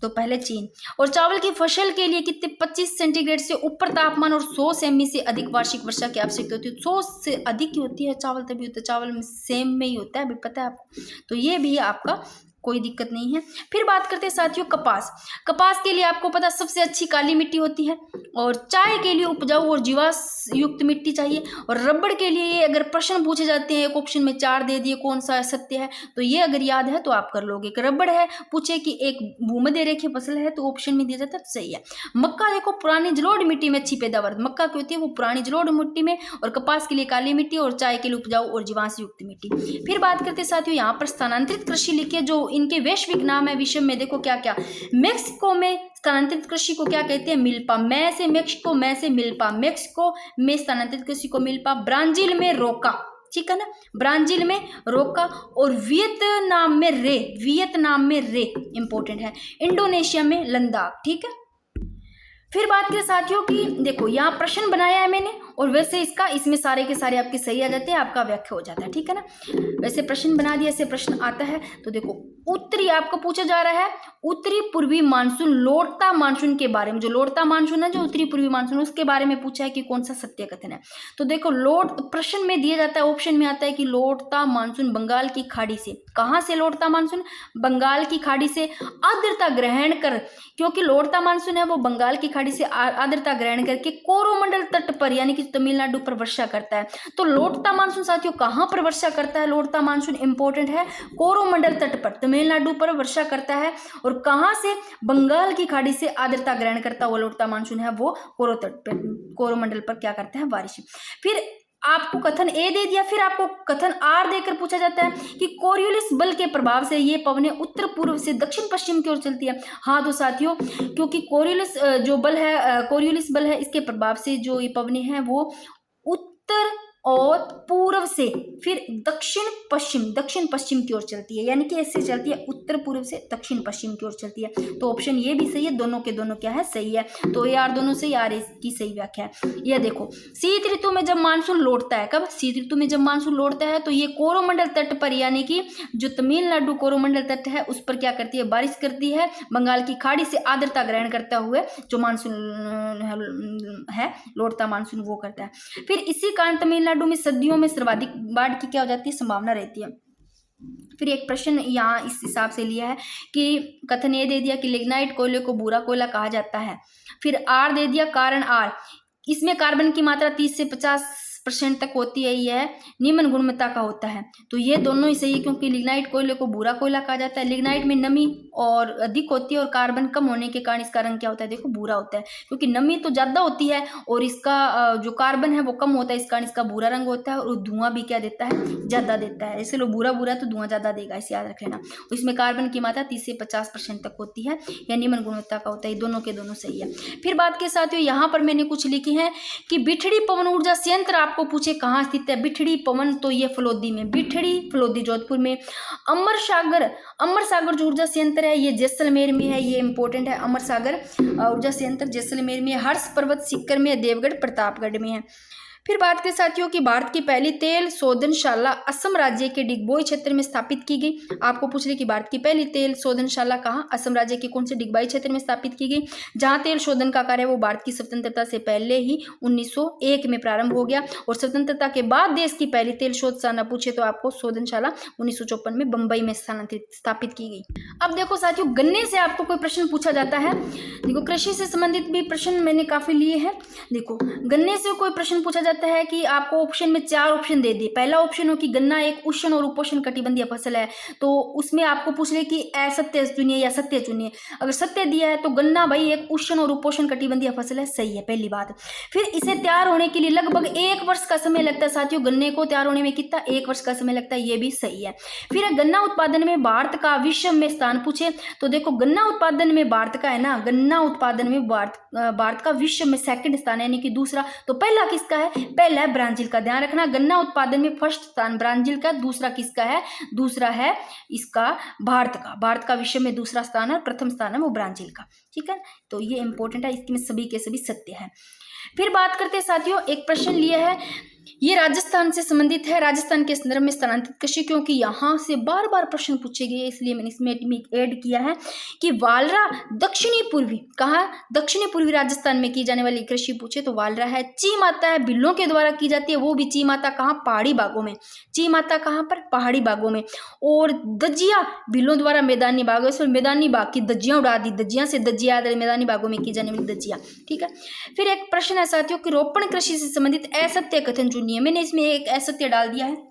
तो पहले चीन। और चावल की फसल के लिए कितने 25 सेंटीग्रेड से ऊपर तापमान और 100 सेमी से अधिक वार्षिक वर्षा की आवश्यकता होती है। 100 से अधिक ही होती है चावल, तभी होता है चावल में सेम में ही होता है, अभी पता है आपको। तो ये भी आपका कोई दिक्कत नहीं है। फिर बात करते हैं साथियों कपास। कपास के लिए आपको पता सबसे अच्छी काली मिट्टी होती है, और चाय के लिए उपजाऊ और जीवाश्म युक्त मिट्टी चाहिए। और रबड़ के लिए ये अगर प्रश्न पूछे जाते हैं, एक ऑप्शन में 4 दे दिए, कौन सा सत्य है, तो ये अगर याद है तो आप कर लोगे। कि रबड़ है, पूछे कि एक भूमध्य रेखीय फसल है, तो ऑप्शन में दिया जाता है तो सही है। मक्का देखो पुरानी जलोढ़ मिट्टी में अच्छी पैदावार, मक्का की होती है वो पुरानी जलोढ़ मिट्टी में, और कपास के लिए काली मिट्टी, और चाय के लिए उपजाऊ और जीवाश्म युक्त मिट्टी। फिर बात करते हैं साथियों यहाँ पर स्थानांतरित कृषि लिखिए, जो इनके वैश्विक नाम है विश्व में, देखो क्या क्या। मेक्सिको में स्थानांतरित कृषि को क्या कहते हैं, मिल्पा। मैं से मेक्सिको, मैं से मिल्पा, मेक्सिको में स्थानांतरित कृषि को मिल्पा। ब्राजील में रोका, ठीक है ना, ब्राजील में रोका। और वियतनाम में रे, वियतनाम में रे इंपॉर्टेंट है। इंडोनेशिया में लद्दाख, ठीक है। फिर बात करें साथियों की, देखो यहाँ प्रश्न बनाया है मैंने, और वैसे इसमें सारे के सारे आपके सही आ जाते हैं, आपका व्याख्या हो जाता है, ठीक है ना। वैसे प्रश्न बना दिया, ऐसे प्रश्न आता है। तो देखो उत्तरी आपको पूछा जा रहा है, उत्तरी पूर्वी मानसून, लौटता मानसून के बारे में। जो लौटता मानसून है, जो उत्तरी पूर्वी मानसून, उसके बारे में पूछा है कि कौन सा सत्य कथन है। तो देखो प्रश्न में दिया जाता है, ऑप्शन में आता है कि लौटता मानसून बंगाल की खाड़ी से। कहाँ से लौटता मानसून? बंगाल की खाड़ी से आर्द्रता ग्रहण कर, क्योंकि लौटता मानसून है वो बंगाल की खाड़ी से आर्द्रता ग्रहण करके कोरोमंडल तट पर यानी कि तमिलनाडु पर वर्षा करता है। तो लौटता मानसून साथियों कहाँ पर वर्षा करता है? लौटता मानसून इंपॉर्टेंट है, कोरोमंडल तट पर तमिलनाडु पर वर्षा करता है। और कहाँ से? बंगाल की खाड़ी से आर्द्रता ग्रहण करता हुआ लौटता मानसून है वो कोरोमंडल पर क्या करता है? बारिश। फिर आपको कथन ए दे दिया, फिर आपको कथन आर देकर पूछा जाता है कि कोरियोलिस बल के प्रभाव से ये पवनें उत्तर पूर्व से दक्षिण पश्चिम की ओर चलती है। हाँ तो साथियों, क्योंकि कोरियोलिस जो बल है, कोरियोलिस बल है, इसके प्रभाव से जो ये पवनें हैं वो उत्तर और पूर्व से फिर दक्षिण पश्चिम की ओर चलती है, यानी कि ऐसे चलती है, उत्तर पूर्व से दक्षिण पश्चिम की ओर चलती है। तो ऑप्शन ये भी सही है, दोनों के दोनों क्या है? सही है। तो ये यार दोनों से यार इसकी सही व्याख्या है। ये देखो शीत ऋतु में जब मानसून लौटता है, कब? शीत ऋतु में जब मानसून लौटता है तो ये कोरोमंडल तट पर, यानी कि जो तमिलनाडु कोरोमंडल तट है उस पर क्या करती है? बारिश करती है। बंगाल की खाड़ी से आर्द्रता ग्रहण करता हुए जो मानसून है, लौटता मानसून, वो करता है। फिर इसी कारण तमिलनाडु में सर्दियों में सर्वाधिक बाढ़ की क्या हो जाती है? संभावना रहती है। फिर एक प्रश्न यहाँ इस हिसाब से लिया है कि कथन ये दे दिया कि लिग्नाइट कोयले को बुरा कोयला कहा जाता है। फिर आर दे दिया, कारण आर, इसमें कार्बन की मात्रा 30 से 50% तक होती है, यह निम्न गुणवत्ता का होता है। तो ये दोनों ही सही है, क्योंकि लिग्नाइट कोयले को बुरा कोयला कहा जाता है। लिग्नाइट में नमी और अधिक होती है और कार्बन कम होने के कारण इसका रंग क्या होता है? देखो भूरा होता है, क्योंकि नमी तो ज्यादा होती है और इसका जो कार्बन है वो कम होता है, इस कारण इसका भूरा रंग होता है। और धुआं भी क्या देता है? ज्यादा देता है। ऐसे लो भूरा भूरा तो धुआं ज्यादा देगा, इसे याद रख लेना। इसमें कार्बन की मात्रा 30 से 50% तक होती है, या निम्न गुणवत्ता का होता है। दोनों के दोनों सही है। फिर बात के साथ यहाँ पर मैंने कुछ लिखी है कि बिठड़ी पवन ऊर्जा संयंत्र आपको पूछे कहाँ स्थित है? बिठड़ी पवन, तो ये फलोदी में, बिठड़ी फलोदी जोधपुर में। अमर सागर जो ऊर्जा संयंत्र है ये जैसलमेर में है, ये इंपॉर्टेंट है। अमर सागर ऊर्जा संयंत्र जैसलमेर में है। हर्ष पर्वत सीकर में, देवगढ़ प्रतापगढ़ में है। फिर बात करें साथियों की भारत की पहली तेल शोधनशाला असम राज्य के डिगबोई क्षेत्र में स्थापित की गई। आपको पूछ रहे कि भारत की पहली तेल शोधनशाला कहाँ? असम राज्य के कौन से डिगबोई क्षेत्र में स्थापित की गई, जहाँ तेल शोधन का कार्य वो भारत की स्वतंत्रता से पहले ही 1901 में प्रारंभ हो गया। और स्वतंत्रता के बाद देश की पहली तेल शोधशाला पूछे तो आपको शोधनशाला 1954 में बंबई में स्थापित की गई। अब देखो साथियों, गन्ने से आपको कोई प्रश्न पूछा जाता है। देखो कृषि से संबंधित भी प्रश्न मैंने काफी लिए हैं। देखो गन्ने से कोई प्रश्न पूछा जाता है कि आपको ऑप्शन में 4 ऑप्शन दे दिए। पहला ऑप्शन हो कि गन्ना एक उष्ण और उपोष्ण कटिबंधीय फसल है, तो उसमें आपको पूछ रहे कि असत्य चुनिए या सत्य चुनिए। अगर सत्य दिया है तो गन्ना भाई एक उष्ण और उपोष्ण कटिबंधीय फसल है, सही है पहली बात। फिर इसे तैयार होने के लिए लगभग 1 वर्ष का समय लगता है साथियों। गन्ने को तैयार होने में कितना? 1 वर्ष का समय लगता है, ये भी सही है। फिर गन्ना उत्पादन में भारत का विश्व में स्थान पूछे तो देखो गन्ना उत्पादन में भारत का है ना, गन्ना उत्पादन में भारत का विश्व में सेकंड स्थान है, यानी कि दूसरा। तो पहला किसका है? पहला है ब्राजील का। ध्यान रखना, गन्ना उत्पादन में फर्स्ट स्थान ब्राजील का, दूसरा किसका है? दूसरा है इसका भारत का। भारत का विश्व में दूसरा स्थान है, प्रथम स्थान है वो ब्राजील का, ठीक है। तो ये इंपॉर्टेंट है, इसमें सभी के सभी सत्य है। फिर बात करते हैं साथियों, एक प्रश्न लिया है ये राजस्थान से संबंधित है, राजस्थान के संदर्भ में स्थानांतरित कृषि, क्योंकि यहाँ से बार बार प्रश्न पूछे गए इसलिए मैंने इसमें ऐड किया है कि वालरा दक्षिणी पूर्वी, कहाँ दक्षिणी पूर्वी राजस्थान में की जाने वाली कृषि पूछे तो वालरा है। ची माता है, भिल्लों के द्वारा की जाती है, वो भी ची माता कहाँ, पहाड़ी भागों में। ची माता कहाँ पर, पहाड़ी भागों में। और दजिया भिल्लों द्वारा मैदानी भागों में, मैदानी भाग की दजियां उड़ा दी, दजिया से दजिया मैदानी भागों में की जाने वाली दजिया, ठीक है। फिर एक प्रश्न है साथियों कि रोपण कृषि से संबंधित असत्य कथन चुनिए। मैंने इसमें एक असत्य डाल दिया है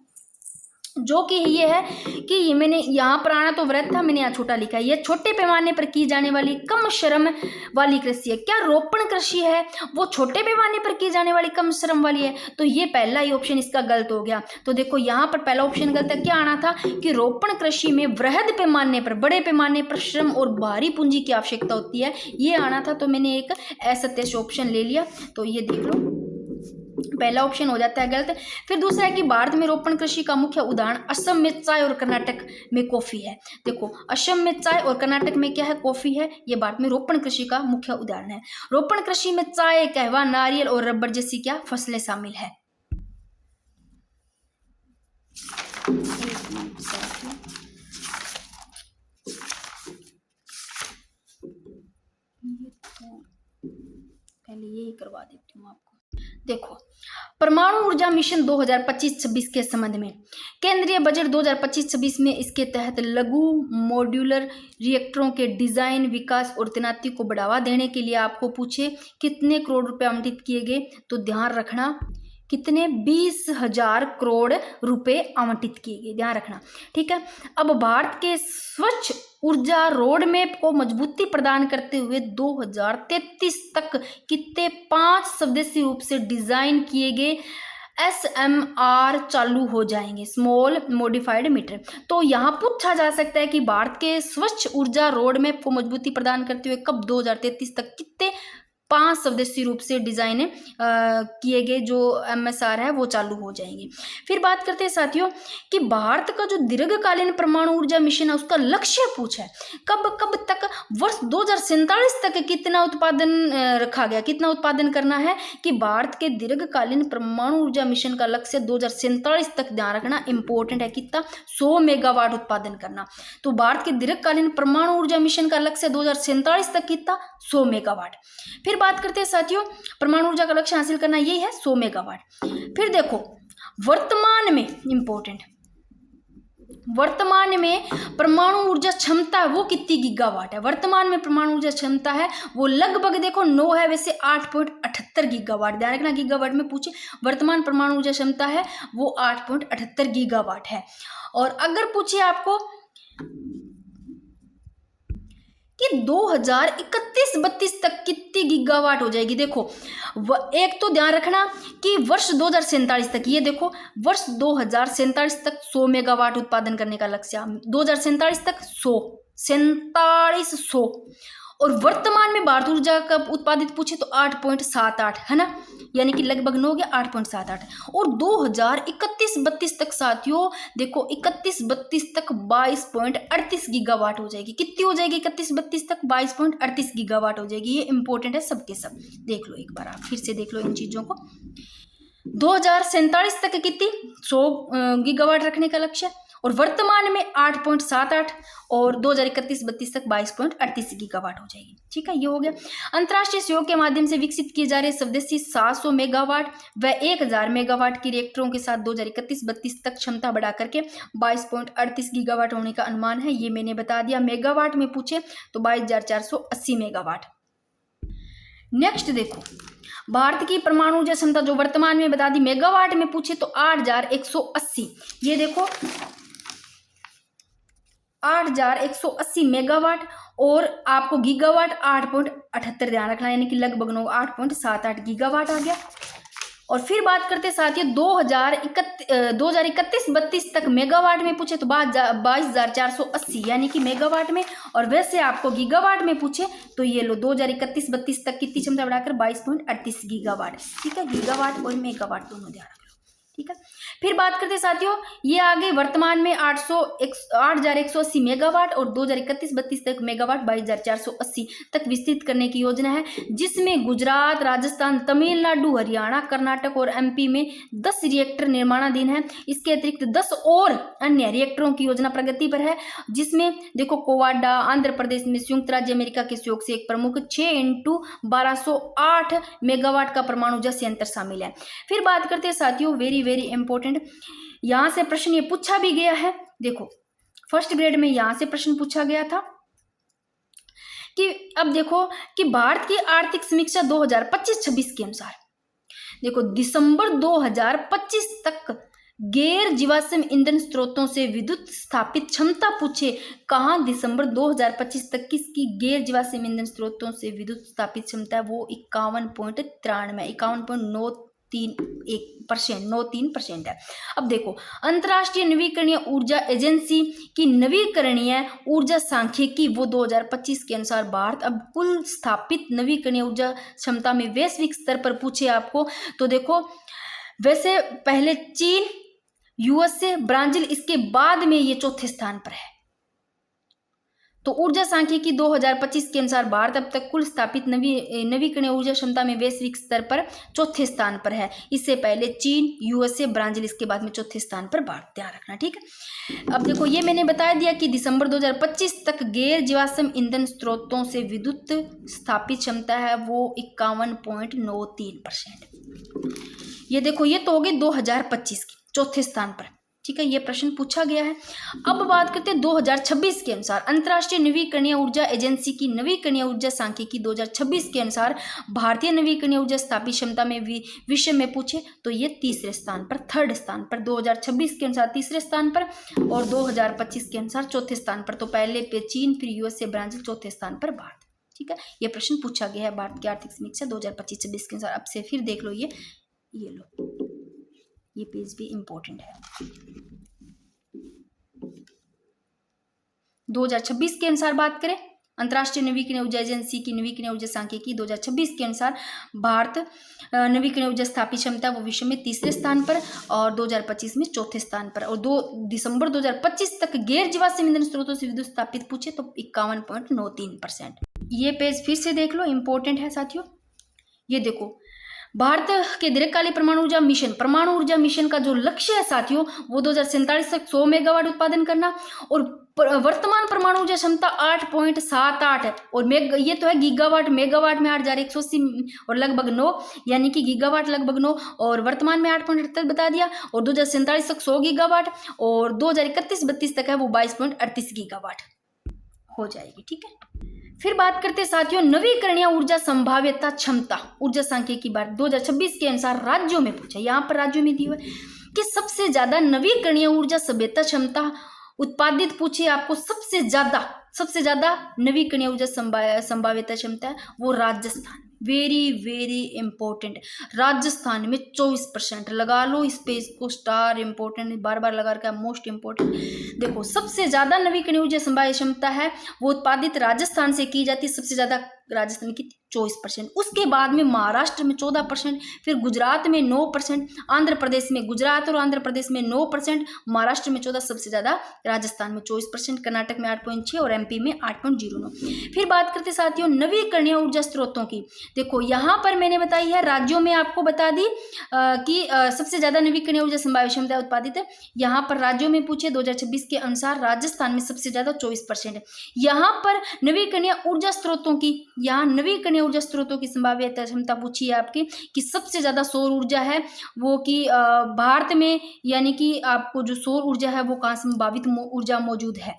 जो कि ये है कि ये मैंने यहाँ पुराना तो व्रत था, मैंने यहाँ छोटा लिखा है। ये छोटे पैमाने पर की जाने वाली कम श्रम वाली कृषि है। क्या रोपण कृषि है वो छोटे पैमाने पर की जाने वाली कम श्रम वाली है? तो ये पहला ही ऑप्शन इसका गलत हो गया। तो देखो यहाँ पर पहला ऑप्शन गलत है। क्या आना था कि रोपण कृषि में वृहद पैमाने पर, बड़े पैमाने पर श्रम और भारी पूंजी की आवश्यकता होती है, ये आना था। तो मैंने एक असत्य ऑप्शन ले लिया। तो ये देख लो, पहला ऑप्शन हो जाता है गलत। फिर दूसरा है कि भारत में रोपण कृषि का मुख्य उदाहरण असम में चाय और कर्नाटक में कॉफी है। देखो असम में चाय और कर्नाटक में क्या है, कॉफी है। ये भारत में रोपण कृषि का मुख्य उदाहरण है। रोपण कृषि में चाय, कहवा, नारियल और रबर जैसी क्या फसलें शामिल है। पहले यही करवा देती हूँ आपको। देखो परमाणु ऊर्जा मिशन 2025-26 के संबंध में केंद्रीय बजट 2025-26 में इसके तहत लघु मॉड्यूलर रिएक्टरों के डिजाइन, विकास और तैनाती को बढ़ावा देने के लिए आपको पूछे कितने करोड़ रुपए आवंटित किए गए, तो ध्यान रखना कितने, 20,000 करोड़ रुपए आवंटित किए गए, ध्यान रखना, ठीक है। अब भारत के स्वच्छ ऊर्जा रोड मैप को मजबूती प्रदान करते हुए 2033 तक कितने 5 स्वदेशी रूप से डिजाइन किए गए SMR चालू हो जाएंगे, स्मॉल मॉडिफाइड मीटर। तो यहाँ पूछा जा सकता है कि भारत के स्वच्छ ऊर्जा रोड मैप को मजबूती प्रदान करते हुए कब 2033 तक कितने 5 स्वदेशी रूप से डिजाइन किए गए जो MSR है वो चालू हो जाएंगे। फिर बात करते हैं साथियों कि भारत का जो दीर्घकालीन परमाणु ऊर्जा मिशन है उसका लक्ष्य पूछा है कब तक, वर्ष 2047 तक कितना उत्पादन रखा गया, कितना उत्पादन करना है कि भारत के दीर्घकालीन परमाणु ऊर्जा मिशन का लक्ष्य 2047 तक, ध्यान रखना इंपॉर्टेंट है, कितना 100 मेगावाट उत्पादन करना। तो भारत के दीर्घकालीन परमाणु ऊर्जा मिशन का लक्ष्य 2047 तक कितना 100 मेगावाट। फिर बात करते हैं साथियों परमाणु ऊर्जा का लक्ष्य हासिल करना यही है 100 मेगावाट। फिर देखो वर्तमान में इंपॉर्टेंट, वर्तमान में परमाणु ऊर्जा क्षमता वो कितनी गीगावाट है, वर्तमान में परमाणु ऊर्जा क्षमता है वो लगभग देखो 9 है, वैसे 8.78 गीगावाट, ध्यान रखना गीगावाट में पूछे, वर्तमान परमाणु ऊर्जा क्षमता है वो 8.78 गीगावाट है। और अगर पूछे आपको कि 2031-32 तक कितनी गीगावाट हो जाएगी, देखो एक तो ध्यान रखना कि वर्ष 2047 तक, ये देखो वर्ष 2047 तक 100 मेगावाट उत्पादन करने का लक्ष्य, 2047 तक 100 और वर्तमान में भारत ऊर्जा का उत्पादित पूछे तो 8.78 है ना, यानी कि लगभग 9 हो गया 8.78। और 2031-32 तक साथियों देखो 31-32 तक 22.38 गीगावाट हो जाएगी, कितनी हो जाएगी 31-32 तक 22.38 गीगावाट हो जाएगी। ये इंपॉर्टेंट है सबके सब, देख लो एक बार आप फिर से देख लो इन चीजों को। 2047 तक कितनी 100 गीगावाट रखने का लक्ष्य और वर्तमान में 8.78 और 2031-32 तक 22.38 गीगावाट हो जाएगी, ठीक है। ये हो गया। अंतर्राष्ट्रीय सहयोग के माध्यम से विकसित किए जा रहे स्वदेशी 700 मेगावाट व 1000 मेगावाट की रिएक्टरों के साथ 2031-32 तक क्षमता बढ़ा करके 22.38 गीगावाट होने का अनुमान है, ये मैंने बता दिया। मेगावाट में पूछे तो 22,480 मेगावाट। नेक्स्ट देखो भारत की परमाणु ऊर्जा क्षमता जो वर्तमान में बता दी, मेगावाट में पूछे तो 8,180, ये देखो 8,180 मेगावाट और आपको गीगावाट 8.78 ध्यान रखना, यानी कि लगभग 8.78 गीगावाट आ गया। और फिर बात करते साथियों 2031-32 तक मेगावाट में पूछे तो 22,480 यानी कि मेगावाट में, और वैसे आपको गीगावाट में पूछे तो ये लो 2031-32 तक कितनी क्षमता बढ़ाकर 22.38 गीगावाट, ठीक है। गीगावाट और मेगावाट दोनों ध्यान रख लो, ठीक है। फिर बात करते हैं साथियों, ये आगे वर्तमान में 8,180 मेगावाट और 2031-32 तक मेगावाट 22,480 तक विस्तृत करने की योजना है, जिसमें गुजरात, राजस्थान, तमिलनाडु, हरियाणा, कर्नाटक और एमपी में 10 रिएक्टर निर्माणाधीन है। इसके अतिरिक्त 10 और अन्य रिएक्टरों की योजना प्रगति पर है, जिसमें देखो कोवाडा आंध्र प्रदेश में संयुक्त राज्य अमेरिका के सहयोग से एक प्रमुख 6x1208 मेगावाट का परमाणु ऊर्जा संयंत्र शामिल है। फिर बात करते हैं साथियों, वेरी वेरी इंपॉर्टेंट, यहां से प्रश्न ये पूछा भी गया है। देखो फर्स्ट ग्रेड में यहां से प्रश्न पूछा गया था कि अब देखो कि भारत की आर्थिक समीक्षा 2025-26 के अनुसार देखो दिसंबर 2025 तक गैर जीवाश्म ईंधन स्रोतों से विद्युत स्थापित क्षमता पूछे कहाँ, दिसंबर 2025 तक किसकी गैर जीवाश्म ईंधन स्रोतों से विद्युत स्थापित क्षमता है, वो 51.93% है। अब देखो अंतर्राष्ट्रीय नवीकरणीय ऊर्जा एजेंसी की नवीकरणीय ऊर्जा सांख्यिकी वो 2025 के अनुसार भारत अब कुल स्थापित नवीकरणीय ऊर्जा क्षमता में वैश्विक स्तर पर पूछे आपको, तो देखो वैसे पहले चीन, यूएसए, ब्राजील, इसके बाद में ये चौथे स्थान पर है। तो ऊर्जा सांख्यिकी 2025 के अनुसार भारत अब तक कुल स्थापित नवीकरणीय ऊर्जा क्षमता में वैश्विक स्तर पर चौथे स्थान पर है। इससे पहले चीन, यूएसए, ब्राजील, इसके बाद में चौथे स्थान पर भारत, ध्यान रखना, ठीक है। अब देखो ये मैंने बता दिया कि दिसंबर 2025 तक गैर जीवाश्म ईंधन स्रोतों से विद्युत स्थापित क्षमता है वो 51.93%। ये देखो ये तो हो गई 2025 की चौथे स्थान पर, ठीक है, ये प्रश्न पूछा गया है। अब बात करते हैं 2026 के अनुसार अंतर्राष्ट्रीय नवीकरणीय ऊर्जा एजेंसी की नवीकरणीय ऊर्जा सांख्यिकी 2026 के अनुसार भारतीय नवीकरणीय ऊर्जा स्थापित क्षमता में विश्व में पूछे तो ये तीसरे स्थान पर, थर्ड स्थान पर, 2026 के अनुसार तीसरे स्थान पर और 2025 के अनुसार चौथे स्थान पर। तो पहले पे चीन, फिर यूएसए, ब्राजील, चौथे स्थान पर भारत, ठीक है। ये प्रश्न पूछा गया है भारत की आर्थिक समीक्षा 2025-26 के अनुसार। अब से फिर देख लो ये लो, ये पेज भी इंपॉर्टेंट है। 2026 के अनुसार बात करें अंतर्राष्ट्रीय नवीकरणीय ऊर्जा एजेंसी की नवीकरणीय ऊर्जा सांख्यिकी 2026 के अनुसार भारत नवीकरणीय ऊर्जा स्थापित क्षमता वो विश्व में तीसरे स्थान पर और 2025 में चौथे स्थान पर। और दिसंबर 2025 तक गैर जीवाश्म ईंधन स्रोतों से विद्युत स्थापित पूछे तो 51.93%। ये पेज फिर से देख लो, इंपॉर्टेंट है साथियों। ये देखो भारत के दीर्घकालिक परमाणु ऊर्जा मिशन का जो लक्ष्य है साथियों वो 2047 तक 100 मेगावाट उत्पादन करना और वर्तमान परमाणु ऊर्जा क्षमता 8.78 है और ये तो है गीगावाट, मेगावाट में 8,180 और लगभग 9, यानी कि गीगावाट लगभग 9 और वर्तमान में 8.78 बता दिया। और 2047 तक 100 गीगावाट और 2031-32 तक है वो 22.38 गीगावाट हो जाएगी, ठीक है। फिर बात करते हैं साथियों नवीकरणीय ऊर्जा संभाव्यता क्षमता ऊर्जा सांख्यिकी की बात 2026 के अनुसार राज्यों में पूछा, यहाँ पर राज्यों में दी हुई कि सबसे ज्यादा नवीकरणीय ऊर्जा संभाव्यता क्षमता उत्पादित पूछे आपको, सबसे ज्यादा नवीकरणीय ऊर्जा संभाव्यता क्षमता है वो Rajasthan, very very important, Rajasthan में 24%। लगा लो इस पेज को स्टार, इंपॉर्टेंट, बार बार लगा रखा है, मोस्ट इंपॉर्टेंट। देखो सबसे ज्यादा नवीकरणीय ऊर्जा संभाव्य क्षमता है वो उत्पादित राजस्थान से की जाती है, सबसे ज्यादा राजस्थान की 24%, उसके बाद में महाराष्ट्र में 14%, फिर गुजरात में 9%, आंध्र प्रदेश में, गुजरात और आंध्र प्रदेश में 9%, महाराष्ट्र में 14%, सबसे ज्यादा राजस्थान में 24%, कर्नाटक में 8.6 और एमपी में 8.09। फिर बात करते साथियों नवीकरणीय ऊर्जा स्रोतों की। देखो यहाँ पर मैंने बताई है राज्यों में आपको बता दी कि सबसे ज्यादा नवीकरणीय ऊर्जा संभाव्य क्षमता उत्पादित है। यहाँ पर राज्यों में पूछे 2026 के अनुसार राजस्थान में सबसे ज्यादा 24% है। यहाँ पर नवीकरणीय ऊर्जा स्रोतों की, यहाँ नवीकरणीय ऊर्जा स्रोतों की संभाव्यता क्षमता पूछी है आपकी कि सबसे ज्यादा सौर ऊर्जा है वो कि भारत में, यानी कि आपको जो सौर ऊर्जा है वो कहाँ संभावित ऊर्जा मौजूद है,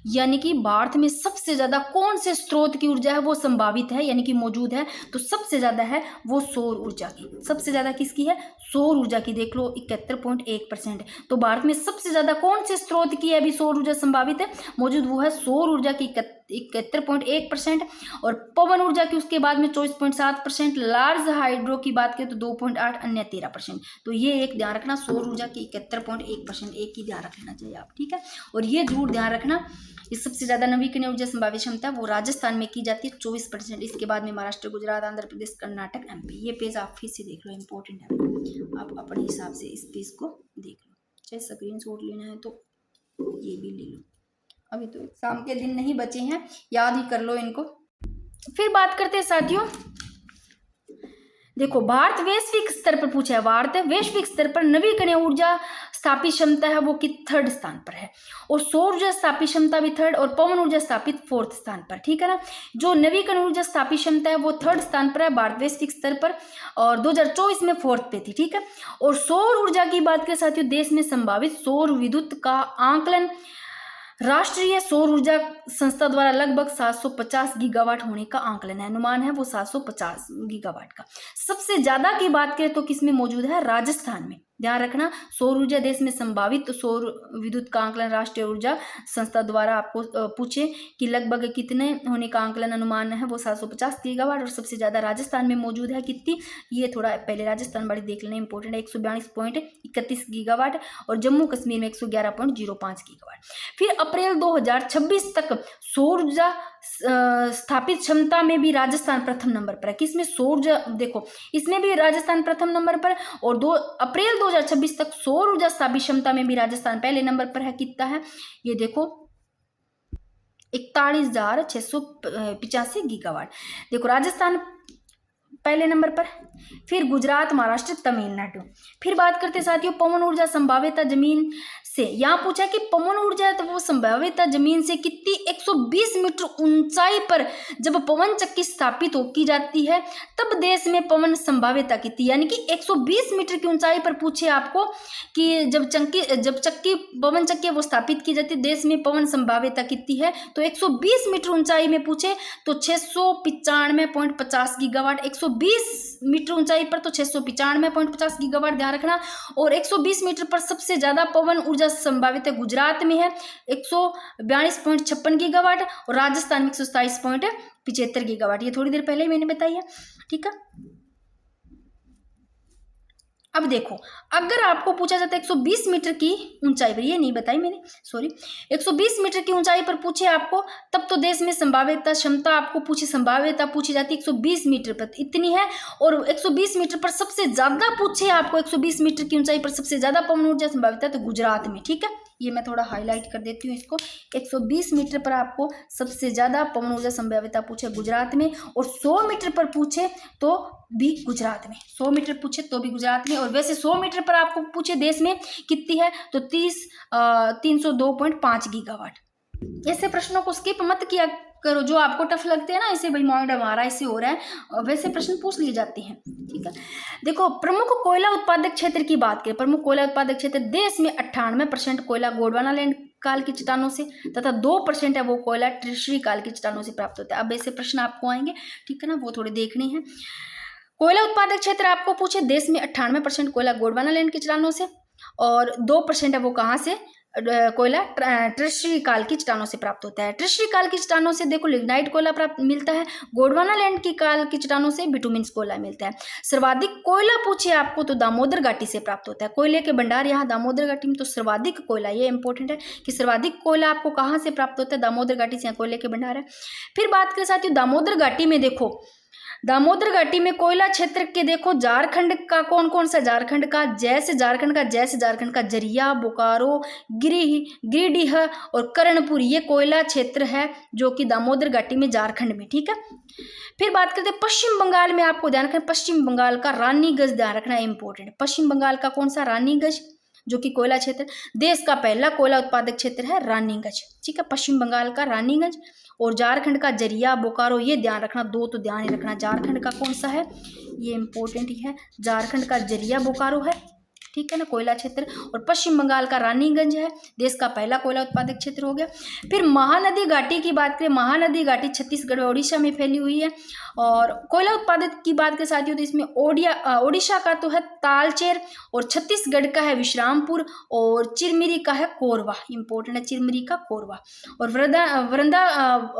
यानी कि भारत में सबसे ज्यादा कौन से स्रोत की ऊर्जा है वो संभावित है यानी कि मौजूद है, तो सबसे ज्यादा है वो सौर ऊर्जा की। सबसे ज्यादा किसकी है? सौर ऊर्जा की। देख लो 71.1%। तो भारत में सबसे ज्यादा कौन से स्रोत की है अभी सौर ऊर्जा संभावित है मौजूद, वो है सौर ऊर्जा की 71.1%, और पवन ऊर्जा की उसके बाद में 24.7%, लार्ज हाइड्रो की बात करें तो 2.8, अन्य 13%। तो ये एक ध्यान रखना, सौर ऊर्जा की 71.1%, एक ही ध्यान रख लेना चाहिए आप, ठीक है। और ये जरूर ध्यान रखना, इस सबसे ज्यादा नवीकरणीय ऊर्जा संभावित क्षमता वो राजस्थान में की जाती है 24%, इसके बाद में महाराष्ट्र, गुजरात, आंध्र प्रदेश, कर्नाटक, एमपी। ये पेज आप फिर से देख लो, इंपॉर्टेंट है, आप अपने हिसाब से इस पेज को देख लो, चाहे स्क्रीनशॉट लेना है तो ये भी ले लो। अभी तो एग्जाम के दिन नहीं बचे हैं, याद ही कर लो इनको। फिर बात करते हैं साथियों, देखो भारत वैश्विक स्तर पर पूछा है, भारत वैश्विक स्तर पर नवीकरणीय ऊर्जा स्थापित क्षमता है वो कि 3rd स्थान पर है, और सौर ऊर्जा स्थापित क्षमता भी 3rd, और पवन ऊर्जा स्थापित 4th स्थान पर, ठीक है ना। जो नवीकरणीय ऊर्जा स्थापित क्षमता है वो 3rd स्थान पर है भारत वैश्विक स्तर पर, और 2024 में 4th पे थी, ठीक है। और सौर ऊर्जा की बात करें साथियों, देश में संभावित सौर विद्युत का आंकलन राष्ट्रीय सौर ऊर्जा संस्था द्वारा लगभग 750 गीगावाट होने का आंकलन है, अनुमान है वो 750 गीगावाट का। सबसे ज्यादा की बात करें तो किसमें मौजूद है, राजस्थान में। ध्यान रखना, सौर ऊर्जा देश में संभावित सौर विद्युत का आंकलन राष्ट्रीय ऊर्जा संस्था द्वारा आपको पूछे कि लगभग कितने होने का आंकलन अनुमान है वो 750 गीगावाट, और सबसे ज्यादा राजस्थान में मौजूद है कितनी, ये थोड़ा पहले राजस्थान बड़ी देख लेना इंपॉर्टेंट है, 142.31 गीगावाट, और जम्मू कश्मीर में 111.05 गीगावाट। फिर अप्रैल 2026 तक सौर ऊर्जा स्थापित क्षमता में भी राजस्थान प्रथम नंबर पर है। किसमें, सौर ऊर्जा, देखो इसमें भी राजस्थान प्रथम नंबर पर, और अप्रैल 2026 तक सौर ऊर्जा स्थापित क्षमता में भी राजस्थान पहले नंबर पर है। कितना है ये देखो, 41,685 गीगावाट, देखो राजस्थान पहले नंबर पर, फिर गुजरात, महाराष्ट्र, तमिलनाडु। फिर बात करते साथियों पवन ऊर्जा संभाव्यता जमीन से, यहाँ पूछा कि पवन ऊर्जा तो वो संभाव्यता जमीन से कितनी, 120 मीटर ऊंचाई पर जब पवन चक्की स्थापित की जाती है तब देश में पवन संभाव्यता कितनी, यानी कि 120 मीटर की ऊंचाई पर पूछे आपको कि जब चक्की पवन चक्की वो स्थापित की जाती है देश में पवन संभाव्यता कितनी है, तो 120 मीटर ऊंचाई में पूछे तो 695.50 गीगावाट, 120 मीटर ऊंचाई पर तो 695.50 गीगावाट, ध्यान रखना। और 120 मीटर पर सबसे ज्यादा पवन ऊर्जा संभावित गुजरात में है 142.56 गीगावाट, और राजस्थान में 127.75 गीगावाट, ये थोड़ी देर पहले ही मैंने बताई है, ठीक है। अब देखो अगर आपको पूछा जाता है 120 मीटर की ऊंचाई पर, ये नहीं बताई मैंने, सॉरी, 120 मीटर की ऊंचाई पर पूछे आपको तब तो देश में संभाव्यता क्षमता आपको पूछे, संभाव्यता पूछी जाती है 120 मीटर पर इतनी है, और 120 मीटर पर सबसे ज्यादा पूछे आपको 120 मीटर की ऊंचाई पर सबसे ज्यादा पवन ऊर्जा संभाव्यता तो गुजरात में, ठीक है। ये मैं थोड़ा हाईलाइट कर देती हूँ इसको, 120 मीटर पर आपको सबसे ज्यादा पवन ऊर्जा संभाव्यता पूछे गुजरात में, और 100 मीटर पर पूछे तो भी गुजरात में, 100 मीटर पूछे तो भी गुजरात में। और वैसे 100 मीटर पर आपको पूछे देश में कितनी है तो 302.5 गीगावाट। ऐसे प्रश्नों को स्किप मत किया करो, जो आपको टफ लगते हैं ना, इसे भाई मॉइंड हमारा ऐसे हो रहा है, वैसे प्रश्न पूछ लिए जाते हैं, ठीक है। देखो प्रमुख कोयला उत्पादक क्षेत्र की बात करें, प्रमुख कोयला उत्पादक क्षेत्र देश में 98% कोयला गोंडवानालैंड काल की चट्टानों से तथा 2% है वो कोयला ट्रिशरी काल की चट्टानों से प्राप्त होता है। अब ऐसे प्रश्न आपको आएंगे, ठीक है ना, वो थोड़े देखने हैं। कोयला उत्पादक क्षेत्र आपको पूछे देश में 98% कोयला गोंडवानालैंड की चट्टानों से, और 2% है वो कहाँ से, कोयला ट्रिशरी काल की चट्टानों से प्राप्त होता है। ट्रिशरी काल की चट्टानों से देखो लिग्नाइट कोयला प्राप्त मिलता है, गोंडवानालैंड की काल की चट्टानों से बिटुमिन्स कोयला मिलता है। सर्वाधिक कोयला पूछे आपको तो दामोदर घाटी से प्राप्त होता है, कोयले के भंडार यहाँ दामोदर घाटी में, तो सर्वाधिक कोयला, ये इंपॉर्टेंट है कि सर्वाधिक कोयला आपको कहाँ से प्राप्त होता है, दामोदर घाटी से, यहाँ कोयले के भंडार है। फिर बात करें साथियों दामोदर घाटी में, देखो दामोदर घाटी में कोयला क्षेत्र के देखो झारखंड का कौन कौन सा, झारखंड का झारखंड का जरिया, बोकारो, गिरिडीह और कर्णपुर, ये कोयला क्षेत्र है जो कि दामोदर घाटी में झारखंड में, ठीक है। फिर बात करते हैं पश्चिम बंगाल में, आपको ध्यान रखना पश्चिम बंगाल का रानीगंज, ध्यान रखना इंपॉर्टेंट, पश्चिम बंगाल का कौन सा, रानीगंज, जो कि कोयला क्षेत्र, देश का पहला कोयला उत्पादक क्षेत्र है रानीगंज, ठीक है, पश्चिम बंगाल का रानीगंज। और झारखंड का जरिया, बोकारो, ये ध्यान रखना, दो तो ध्यान ही रखना, झारखंड का कौन सा है, ये इंपॉर्टेंट ही है, झारखंड का जरिया बोकारो है, ठीक है ना, कोयला क्षेत्र। और पश्चिम बंगाल का रानीगंज है, देश का पहला कोयला उत्पादक क्षेत्र हो गया। फिर महानदी घाटी की बात करें, महानदी घाटी छत्तीसगढ़ और उड़ीसा में फैली हुई है। और कोयला उत्पादक की बात करें साथियों तो इसमें ओडिशा का तो है तालचेर, और छत्तीसगढ़ का है विश्रामपुर, और चिरमिरी का है कोरबा, इंपॉर्टेंट है चिरमिरी का कोरबा। और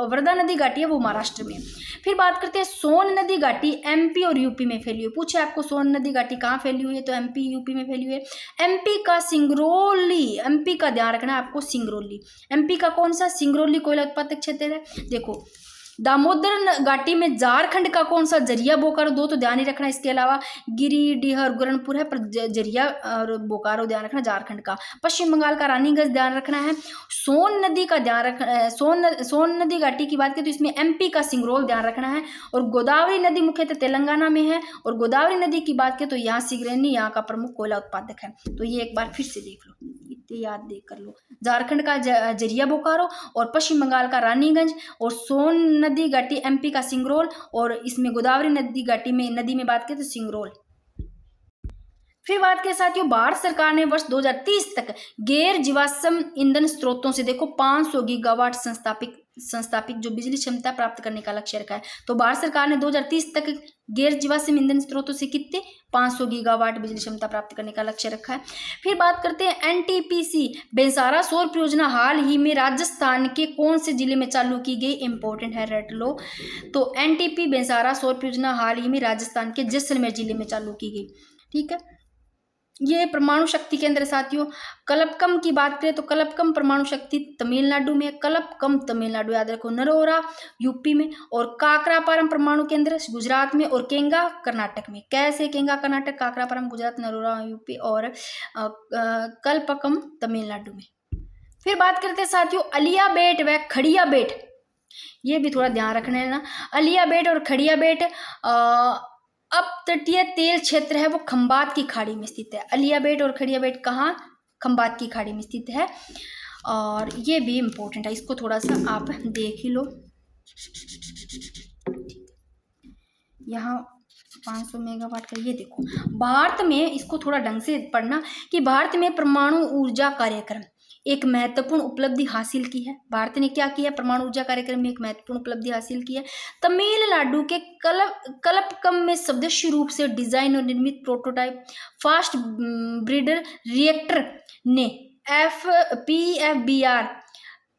वर्धा नदी घाटी है वो महाराष्ट्र में। फिर बात करते हैं सोन नदी घाटी एमपी और यूपी में फैली हुई। पूछे आपको सोन नदी घाटी कहाँ फैली हुई है, तो एमपी यूपी में फैली हुई है। एमपी का सिंगरौली, एमपी का ध्यान रखना है आपको, सिंगरौली। एमपी का कौन सा, सिंगरौली कोयला उत्पादक क्षेत्र है। देखो दामोदर घाटी में झारखंड का कौन सा, जरिया बोकारो, दो तो ध्यान ही रखना। इसके अलावा गिरिडीह और गुरनपुर है, पर जरिया और बोकारो ध्यान रखना झारखंड का। पश्चिम बंगाल का रानीगंज ध्यान रखना है। सोन नदी का ध्यान रखना, सोन नदी घाटी की बात करें तो इसमें एमपी का सिंगरौल ध्यान रखना है। और गोदावरी नदी मुख्यतः तेलंगाना में है। और गोदावरी नदी की बात करें तो यहाँ सिंगरौली यहाँ का प्रमुख कोयला उत्पादक है। तो ये एक बार फिर से देख लो, इतने याद देख कर लो। झारखंड का जरिया बोकारो, और पश्चिम बंगाल का रानीगंज, और सोन नदी घाटी एमपी का सिंगरौल, और इसमें गोदावरी नदी घाटी में नदी में बात करें तो सिंगरौल। फिर बात करें साथियों, भारत सरकार ने वर्ष 2030 तक गैर जीवाश्म ईंधन स्रोतों से देखो 500 गीगावाट संस्थापित जो बिजली क्षमता प्राप्त करने का लक्ष्य रखा है। तो भारत सरकार ने 2030 तक गैर जीवाश्म ईंधन स्रोतों से कितने 500 गीगावाट बिजली क्षमता प्राप्त करने का लक्ष्य रखा है। फिर बात करते हैं एनटीपीसी बेंसारा सौर परियोजना हाल ही में राजस्थान के कौन से जिले में चालू की गई, इंपॉर्टेंट है, रट लो। तो एनटीपी बेंसारा सौर परियोजना हाल ही में राजस्थान के जैसलमेर जिले में चालू की गई, ठीक है। ये परमाणु शक्ति केंद्र साथियों। कलपकम की बात करें तो कलपकम परमाणु शक्ति तमिलनाडु में, कलपकम तमिलनाडु याद रखो, नरोरा यूपी में, और काकरापारम परमाणु केंद्र गुजरात में, और केंगा कर्नाटक में। कैसे केंगा कर्नाटक, काकरापारम गुजरात, नरोरा यूपी, और कलपकम तमिलनाडु में। फिर बात करते हैं साथियों अलिया बेट व खड़िया बेट, ये भी थोड़ा ध्यान रखना है ना। अलिया बेट और खड़िया बेट अपतटीय तेल क्षेत्र है, वो खंबात की खाड़ी में स्थित है। अलिया बेट और खड़िया बेट कहाँ, खंबात की खाड़ी में स्थित है। और ये भी इम्पोर्टेंट है, इसको थोड़ा सा आप देख ही लो। यहाँ 500 मेगावाट का, ये देखो भारत में, इसको थोड़ा ढंग से पढ़ना कि भारत में परमाणु ऊर्जा कार्यक्रम एक महत्वपूर्ण उपलब्धि हासिल की है। भारत ने क्या किया, परमाणु ऊर्जा कार्यक्रम में एक महत्वपूर्ण उपलब्धि हासिल की है। तमिलनाडु के कलपकम में स्वदेशी रूप से डिजाइन और निर्मित प्रोटोटाइप फास्ट ब्रीडर रिएक्टर ने PFBR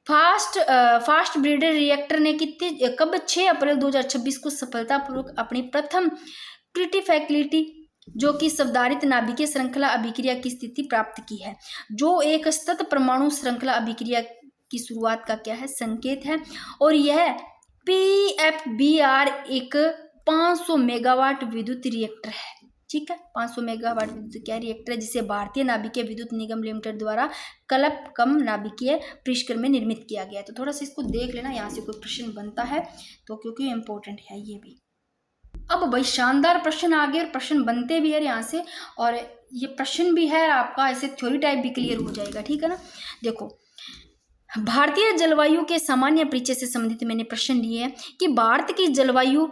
फास्ट ब्रीडर रिएक्टर ने कितने कब 6 अप्रैल 2026 को सफलतापूर्वक अपनी प्रथम क्रिटिफैक्लिटी जो कि शवधारित नाभिकीय श्रृंखला अभिक्रिया की स्थिति प्राप्त की है, जो एक सतत परमाणु श्रृंखला अभिक्रिया की शुरुआत का क्या है, संकेत है। और यह PFBR एक 500 मेगावाट विद्युत रिएक्टर है, ठीक है। 500 मेगावाट विद्युत क्या रिएक्टर है, जिसे भारतीय नाभिकीय विद्युत निगम लिमिटेड द्वारा कलपकम नाभिकीय परिष्करण में निर्मित किया गया है। तो थोड़ा सा इसको देख लेना, यहाँ से कोई प्रश्न बनता है तो, क्योंकि इम्पोर्टेंट है ये भी। अब भाई शानदार प्रश्न आ गए और प्रश्न बनते भी है यहाँ से, और ये प्रश्न भी है आपका ऐसे थ्योरी टाइप भी क्लियर हो जाएगा, ठीक है ना। देखो भारतीय जलवायु के सामान्य परिचय से संबंधित मैंने प्रश्न लिए हैं कि भारत की जलवायु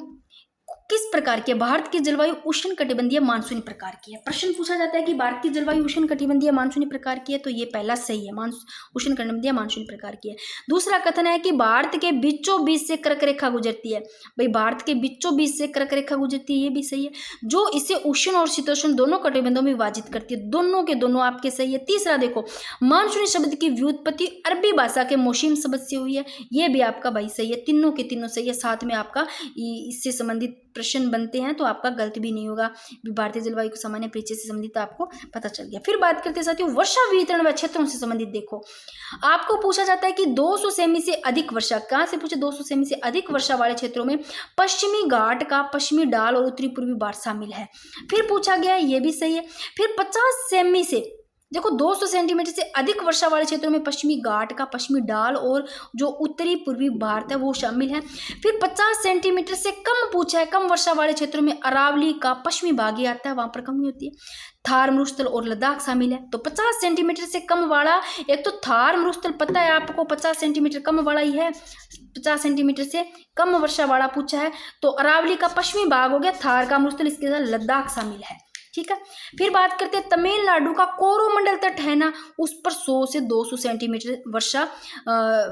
किस प्रकार की है। भारत की जलवायु उष्ण कटिबंधीय मानसूनी प्रकार की है। प्रश्न पूछा जाता है कि भारत की जलवायु उष्ण कटिबंधीय मानसूनी प्रकार की है, तो ये पहला सही है, उष्ण कटिबंधीय मानसूनी प्रकार की है। दूसरा कथन है कि भारत के बीचों बीच से कर्क रेखा गुजरती है। भाई भारत के बीचों बीच से कर्क रेखा गुजरती है, ये भी सही है, जो इसे उष्ण और शीतोष्ण दोनों कटिबंधों में विभाजित करती है। दोनों के दोनों आपके सही है। तीसरा देखो मानसूनी शब्द की व्युत्पत्ति अरबी भाषा के मौसम शब्द से हुई है, ये भी आपका भाई सही है। तीनों के तीनों सही है। साथ में आपका इससे संबंधित प्रश्न बनते हैं तो आपका गलत भी नहीं होगा। भारतीय जलवायु को सामान्य परिचय से संबंधित आपको पता चल गया। फिर बात करते हैं साथियों वर्षा वितरण व क्षेत्रों से संबंधित। देखो आपको पूछा जाता है कि 200 सेमी से अधिक वर्षा, कहाँ से पूछे, 200 सेमी से अधिक वर्षा वाले क्षेत्रों में पश्चिमी घाट का पश्चिमी ढाल और उत्तरी पूर्वी भाग शामिल है। फिर पूछा गया है, ये भी सही है। फिर 50 सेमी से देखो 200 सेंटीमीटर से अधिक वर्षा वाले क्षेत्रों में पश्चिमी घाट का पश्चिमी ढाल और जो उत्तरी पूर्वी भारत है वो शामिल है। फिर 50 सेंटीमीटर से कम पूछा है, कम वर्षा वाले क्षेत्रों में अरावली का पश्चिमी भाग ही आता है, वहां पर कमी होती है। थार मरुस्थल और लद्दाख शामिल है। तो 50 सेंटीमीटर से कम वाला, एक तो थार मरुस्थल पता है आपको 50 सेंटीमीटर कम वाला ही है, 50 सेंटीमीटर से कम वर्षा वाला पूछा है, तो अरावली का पश्चिमी भाग हो गया थार का मरुस्थल, इसके साथ लद्दाख शामिल है, ठीक है। फिर बात करते हैं तमिलनाडु का कोरोमंडल तट है ना, उस पर 100 से 200 सेंटीमीटर वर्षा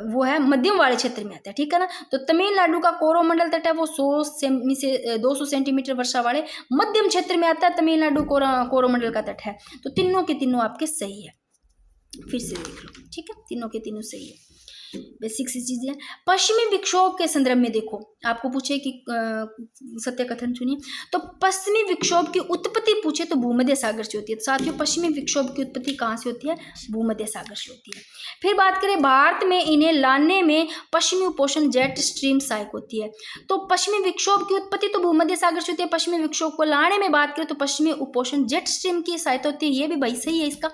वो है मध्यम वाले क्षेत्र में आता है, ठीक है ना। तो तमिलनाडु का कोरोमंडल तट है वो 100 से 200 सेंटीमीटर वर्षा वाले मध्यम क्षेत्र में आता है, तमिलनाडु कोरोमंडल का तट है। तो तीनों के तीनों आपके सही है, फिर से देख लो, ठीक है, तीनों के तीनों सही है, बेसिक सी चीजें हैं। पश्चिमी विक्षोभ के संदर्भ में देखो, आपको पूछे कि सत्य कथन चुनिए, तो पश्चिमी विक्षोभ की उत्पत्ति पूछे तो भूमध्य सागर से होती है। तो साथियों पश्चिमी विक्षोभ की उत्पत्ति कहाँ से होती है? भूमध्य सागर से होती है। फिर बात करें भारत में इन्हें लाने में पश्चिमी उपोषण जेट स्ट्रीम सहायक होती है। तो पश्चिमी विक्षोभ की उत्पत्ति तो भूमध्य सागर से होती है, पश्चिमी विक्षोभ को लाने में बात करें तो पश्चिमी उपोषण जेट स्ट्रीम की सहायता होती है। ये भी भाई सही है इसका।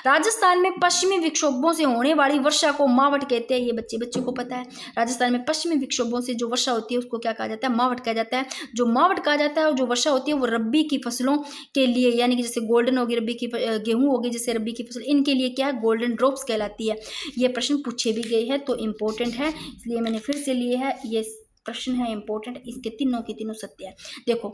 राजस्थान में पश्चिमी विक्षोभों से होने वाली वर्षा को मावट कहते हैं, ये बच्चों को पता है। राजस्थान में पश्चिमी विक्षोभों से जो वर्षा होती है उसको क्या कहा जाता है? मावट कहा जाता है। जो मावट कहा जाता है और जो वर्षा होती है वो रब्बी की फसलों के लिए, यानी कि जैसे गोल्डन होगी रब्बी की, गेहूं होगी जैसे रब्बी की फसल, इनके लिए क्या है? गोल्डन ड्रॉप्स कहलाती है। ये प्रश्न पूछे भी गए हैं तो इम्पोर्टेंट है, इसलिए मैंने फिर से लिए है। ये प्रश्न है इंपॉर्टेंट, इसके तीनों के तीनों सत्य है। देखो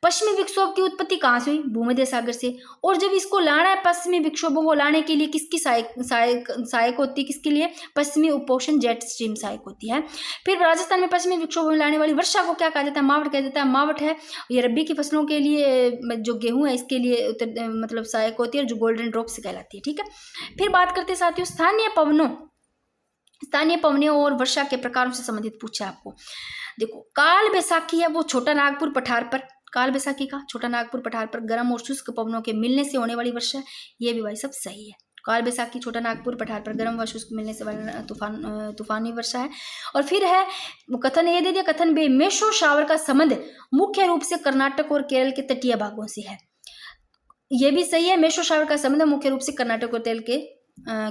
पश्चिमी विक्षोभ की उत्पत्ति कहाँ से हुई? भूमध्य सागर से। और जब इसको लाना है, पश्चिमी विक्षोभों को लाने के लिए किसकी सहायक होती है? किसके लिए? पश्चिमी उपोषण जेट स्ट्रीम सहायक होती है। फिर राजस्थान में पश्चिमी विक्षोभों में लाने वाली वर्षा को क्या कहा जाता है? मावट कहा जाता है। मावट है ये रब्बी की फसलों के लिए, जो गेहूं है इसके लिए मतलब सहायक होती है, जो गोल्डन ड्रॉप्स कहलाती है, ठीक है। फिर बात करते हैं साथियों स्थानीय पवनों और वर्षा के प्रकारों से संबंधित पूछा आपको। देखो काल बैसाखी है वो छोटा नागपुर पठार पर, काल बैसाखी का छोटा नागपुर पठार पर गर्म और शुष्क पवनों के मिलने से होने वाली वर्षा, ये भी भाई सब सही है। काल बैसाखी छोटा नागपुर पठार पर गर्म व शुष्क मिलने से वाला तूफानी वर्षा है। और फिर है कथन ये दे दिया, कथन बे मेसो शावर का संबंध मुख्य रूप से कर्नाटक और केरल के तटीय भागों से है, ये भी सही है। मेसो शावर का संबंध मुख्य रूप से कर्नाटक और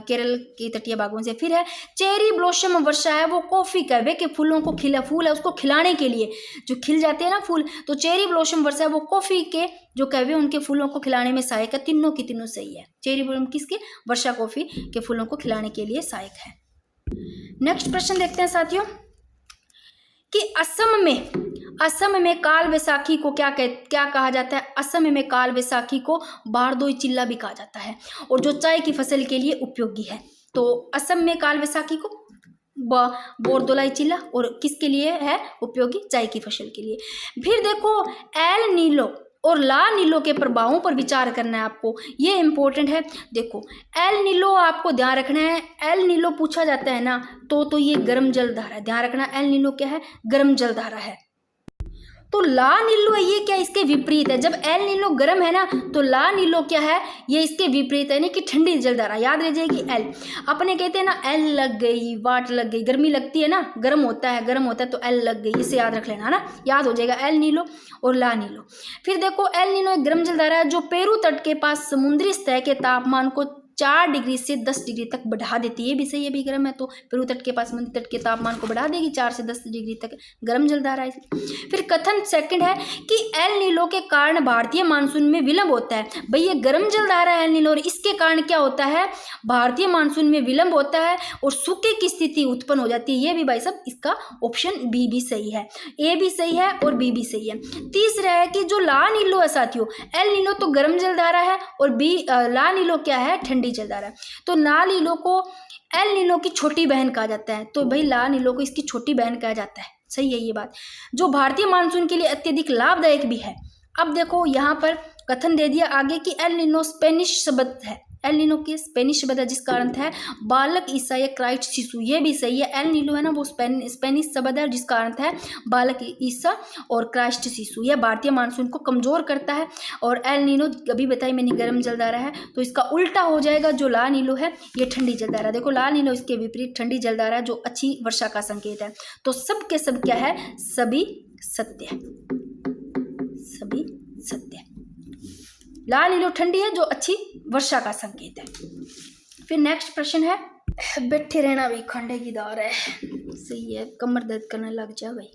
केरल के तटीय भागों से। फिर है चेरी ब्लॉसम वर्षा है वो कॉफी कैवे के फूलों को फूल है उसको खिलाने के लिए, जो खिल जाते हैं ना फूल, तो चेरी ब्लॉसम वर्षा है वो कॉफी के जो कैवे उनके फूलों को खिलाने में सहायक है। तीनों की तीनों सही है। चेरी ब्लॉसम किसके? वर्षा कॉफी के फूलों को खिलाने के लिए सहायक है। नेक्स्ट प्रश्न देखते हैं साथियों कि असम में काल बैसाखी को क्या कहा जाता है? असम में काल बैसाखी को बारदोई चिल्ला भी कहा जाता है और जो चाय की फसल के लिए उपयोगी है। तो असम में काल बैसाखी को बोरदोलाई चिल्ला और किसके लिए है उपयोगी? चाय की फसल के लिए। फिर देखो एल नीलो और ला नीलो के प्रभावों पर विचार करना है आपको, ये इंपॉर्टेंट है। देखो एल नीलो आपको ध्यान रखना है, एल नीलो पूछा जाता है ना तो ये गर्म जलधारा है, ध्यान रखना। एल नीलो क्या है? गर्म जलधारा है। तो ला नीलो है ये क्या? इसके विपरीत है। जब एल नीलो गर्म है ना तो ला नीलो क्या है? ये इसके विपरीत है, यानी कि ठंडी जलधारा। याद रह जाएगी एल, अपने कहते हैं ना एल लग गई, वाट लग गई, गर्मी लगती है ना, गर्म होता है तो एल लग गई, इसे याद रख लेना है ना, याद हो जाएगा एल नीलो और ला नीलो। फिर देखो एल नीलो एक गर्म जलधारा है जो पेरू तट के पास समुद्री सतह के तापमान को 4 डिग्री से 10 डिग्री तक बढ़ा देती है। ये भी सही है, भी गर्म है तो पेरू तट के पास समुद्री तट के तापमान को बढ़ा देगी 4 से 10 डिग्री तक, गर्म जलधारा है। फिर कथन सेकंड है कि एल नीलो के कारण भारतीय मानसून में विलंब होता है। भाई ये गर्म जलधारा है एल नीलो और इसके कारण क्या होता है? भारतीय मानसून में विलंब होता है और सूखे की स्थिति उत्पन्न हो जाती है। ये भी भाई सब इसका ऑप्शन बी भी सही है, ए भी सही है और बी भी सही है। तीसरा है कि जो ला नीलो है साथियों, एल नीलो तो गर्म जलधारा है और बी ला नीलो क्या है? ठंडी जलधारा है। तो ला नीलो को एल नीलो की छोटी बहन कहा जाता है, तो भाई ला नीलो को इसकी छोटी बहन कहा जाता है, सही है ये बात, जो भारतीय मानसून के लिए अत्यधिक लाभदायक भी है। अब देखो यहाँ पर कथन दे दिया आगे कि एल नीनो स्पेनिश शब्द है, एल नीनो के स्पेनिश शब्द है जिसका अर्थ है बालक ईसा या क्राइस्ट शिशु, ये भी सही है। एल नीनो है ना वो स्पेनिश शब्द है जिसका अर्थ है बालक ईसा और क्राइस्ट शिशु। यह भारतीय मानसून को कमजोर करता है। और एल नीनो अभी बताई मैंने गर्म जलधारा है, तो इसका उल्टा हो जाएगा, जो ला नीलो है ये ठंडी जलधारा। देखो ला नीलो इसके विपरीत ठंडी जलधारा है जो अच्छी वर्षा का संकेत है। तो सब के सब क्या है? सभी सत्य है, सभी सत्य। ला नीलो ठंडी है जो अच्छी वर्षा का संकेत है। फिर नेक्स्ट प्रश्न है, बैठे रहना भाई खंडे की दौर है, सही है, कमर दर्द करने लग जा भाई।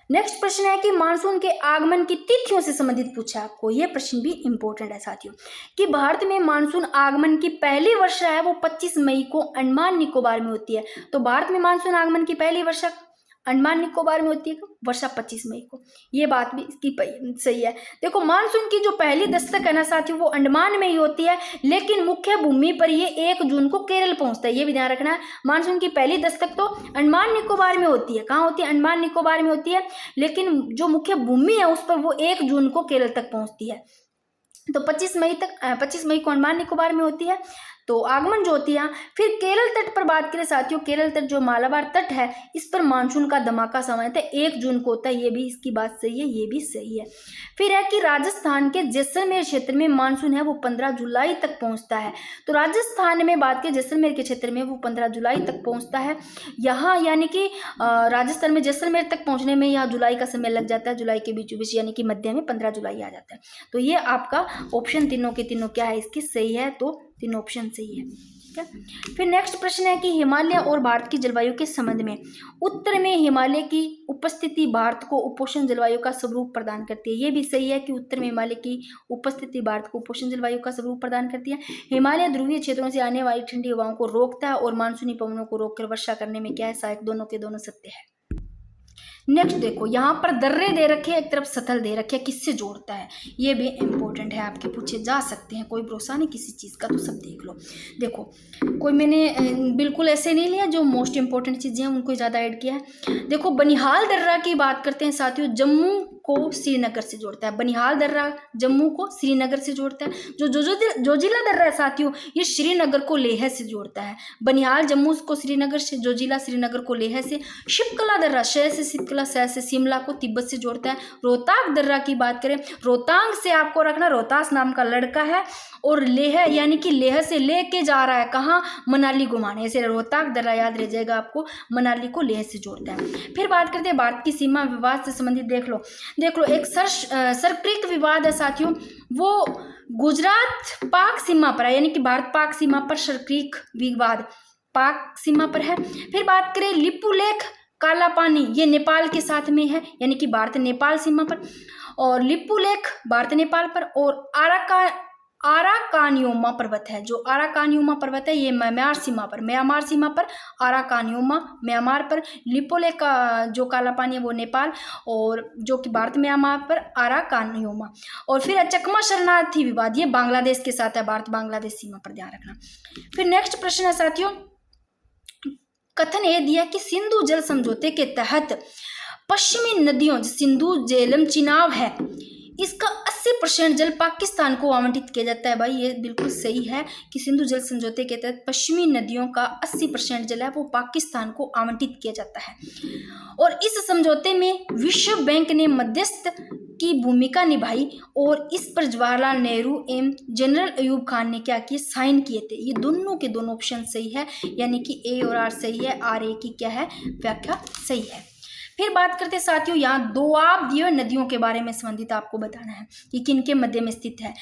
नेक्स्ट प्रश्न है कि मानसून के आगमन की तिथियों से संबंधित पूछा आपको। यह प्रश्न भी इंपॉर्टेंट है साथियों कि भारत में मानसून आगमन की पहली वर्षा है वो 25 मई को अंडमान निकोबार में होती है। तो भारत में मानसून आगमन की पहली वर्षा अंडमान निकोबार में होती है वर्षा 25 मई को। ये बात भी इसकी सही है। देखो मानसून की जो पहली दस्तक है ना साथियों वो अंडमान में ही होती है, लेकिन मुख्य भूमि पर ये 1 जून को केरल पहुंचता है। ये भी ध्यान रखना है, मानसून की पहली दस्तक तो अंडमान निकोबार में होती है। कहाँ होती है? अंडमान निकोबार में होती है, लेकिन जो मुख्य भूमि है उस पर वो 1 जून को केरल तक पहुंचती है। तो 25 मई को अंडमान निकोबार में होती है, तो आगमन जो होती है। फिर केरल तट पर बात करें साथियों, केरल तट जो मालाबार तट है इस पर मानसून का धमाका सामान्यतः 1 जून को होता है। ये भी इसकी बात सही है, ये भी सही है। फिर है कि राजस्थान के जैसलमेर क्षेत्र में मानसून है वो 15 जुलाई तक पहुंचता है। तो राजस्थान में बात करें जैसलमेर के क्षेत्र में वो 15 जुलाई तक पहुंचता है। यहाँ यानी कि राजस्थान में जैसलमेर तक पहुंचने में यहाँ जुलाई का समय लग जाता है, जुलाई के बीचों बीच यानी कि मध्य में 15 जुलाई आ जाता है। तो ये आपका ऑप्शन तीनों के तीनों क्या है इसकी सही है, तो तीनों ऑप्शन सही है। ठीक है। फिर नेक्स्ट प्रश्न है कि हिमालय और भारत की जलवायु के संबंध में, उत्तर में हिमालय की उपस्थिति भारत को उपोष्ण जलवायु का स्वरूप प्रदान करती है। ये भी सही है कि उत्तर में हिमालय की उपस्थिति भारत को उपोष्ण जलवायु का स्वरूप प्रदान करती है। हिमालय ध्रुवीय क्षेत्रों से आने वाली ठंडी हवाओं को रोकता है और मानसूनी पवनों को रोककर वर्षा करने में क्या है सहायक, दोनों के दोनों सत्य है। नेक्स्ट देखो यहाँ पर दर्रे दे रखे हैं, एक तरफ सतल दे रखे हैं, किससे जोड़ता है? ये भी इंपॉर्टेंट है, आपके पूछे जा सकते हैं, कोई भरोसा नहीं किसी चीज़ का, तो सब देख लो। देखो कोई मैंने बिल्कुल ऐसे नहीं लिया, जो मोस्ट इंपॉर्टेंट चीज़ें हैं उनको ज़्यादा ऐड किया है। देखो बनिहाल दर्रा की बात करते हैं साथियों, जम्मू को श्रीनगर से जोड़ता है। बनिहाल दर्रा जम्मू को श्रीनगर से जोड़ता है। जो जोजिला दर्रा है साथियों ये श्रीनगर को लेह से जोड़ता है। बनिहाल जम्मू को श्रीनगर से, जोजिला श्रीनगर को लेह से। शिपकला दर्रा शह से शिपकला, शह से शिमला को तिब्बत से जोड़ता है। रोहतांग दर्रा की बात करें, रोहतांग से आपको रखना रोहतास नाम का लड़का है और लेह यानी कि लेह से लेके जा रहा है कहाँ, मनाली घुमाने, ऐसे रोहतांग दर्रा याद रह जाएगा आपको, मनाली को लेह से जोड़ता है। फिर बात करते हैं भारत की सीमा विवाद से संबंधित, देख लो एक सरक्रिक विवाद है साथियों, वो गुजरात पाक सीमा पर है, यानी कि भारत पाक सीमा पर सरक्रिक विवाद पाक सीमा पर है। फिर बात करें लिपुलेख काला पानी, ये नेपाल के साथ में है, यानी कि भारत नेपाल सीमा पर, और लिपुलेख भारत नेपाल पर, और आराकानियोमा पर्वत है, जो आराकानियोमा पर्वत है ये म्यांमार सीमा पर आराकानियोमा म्यांमार पर, लिपोलेख का जो काला पानी है वो नेपाल, और जो कि भारत म्यांमार पर आराकानियोमा। और फिर चकमा शरणार्थी विवाद, ये बांग्लादेश के साथ है, भारत बांग्लादेश सीमा पर, ध्यान रखना। फिर नेक्स्ट प्रश्न है साथियों, कथन ये दिया कि सिंधु जल समझौते के तहत पश्चिमी नदियों सिंधु झेलम चिनाब है, इसका 80% जल पाकिस्तान को आवंटित किया जाता है। भाई ये बिल्कुल सही है कि सिंधु जल समझौते के तहत पश्चिमी नदियों का 80% जल है वो पाकिस्तान को आवंटित किया जाता है। और इस समझौते में विश्व बैंक ने मध्यस्थ की भूमिका निभाई, और इस पर जवाहरलाल नेहरू एवं जनरल अयूब खान ने क्या किए, साइन किए थे। ये दोनों के दोनों ऑप्शन सही है, यानी कि ए और आर सही है, आर ए की क्या है व्याख्या सही है। फिर बात करते हैं साथियों, यहाँ दोआब दिए नदियों के बारे में संबंधित आपको बताना है कि किन के मध्य में स्थित है।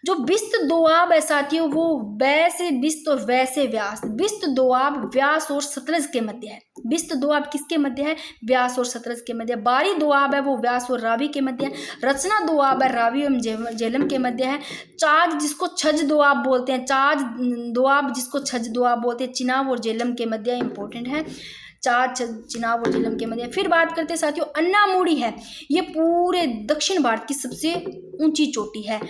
जो बिस्त दोआब है साथियों वो बै से बिस्त और वै से व्यास, बिस्त दोआब व्यास और सतलज के मध्य है। बिस्त दोआब किसके मध्य है, व्यास और सतलज के मध्य। बारी दोआब है वो व्यास और रावी के मध्य है। रचना दोआब है रावी एवं झेलम के मध्य है। चाज जिसको छज दोआब बोलते हैं, चाज दोआब जिसको छज दोआब बोलते हैं, चिनाब और झेलम के मध्य, इंपॉर्टेंट है, चिनाब और झेलम के मध्य। फिर बात करते हैं साथियों अन्नामुड़ी है, ये पूरे दक्षिण भारत की सबसे ऊंची चोटी है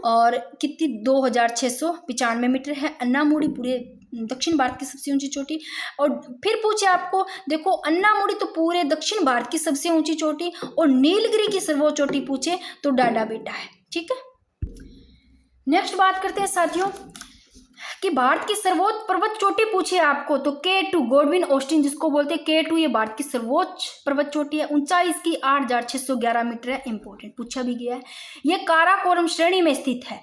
और कितनी 2695 मीटर है अन्नामुड़ी, पूरे दक्षिण भारत की सबसे ऊंची चोटी। और फिर पूछे आपको, देखो अन्नामुड़ी तो पूरे दक्षिण भारत की सबसे ऊंची चोटी, और नीलगिरी की सर्वोच्च चोटी पूछे तो डाडा बेटा है। ठीक है, नेक्स्ट बात करते हैं साथियों कि भारत की सर्वोच्च पर्वत चोटी पूछे आपको तो K2 गॉडविन ऑस्टिन जिसको बोलते हैं K2, ये भारत की सर्वोच्च पर्वत चोटी है। ऊंचाई इसकी 8611 मीटर है, इंपॉर्टेंट पूछा भी गया है। ये काराकोरम श्रेणी में स्थित है।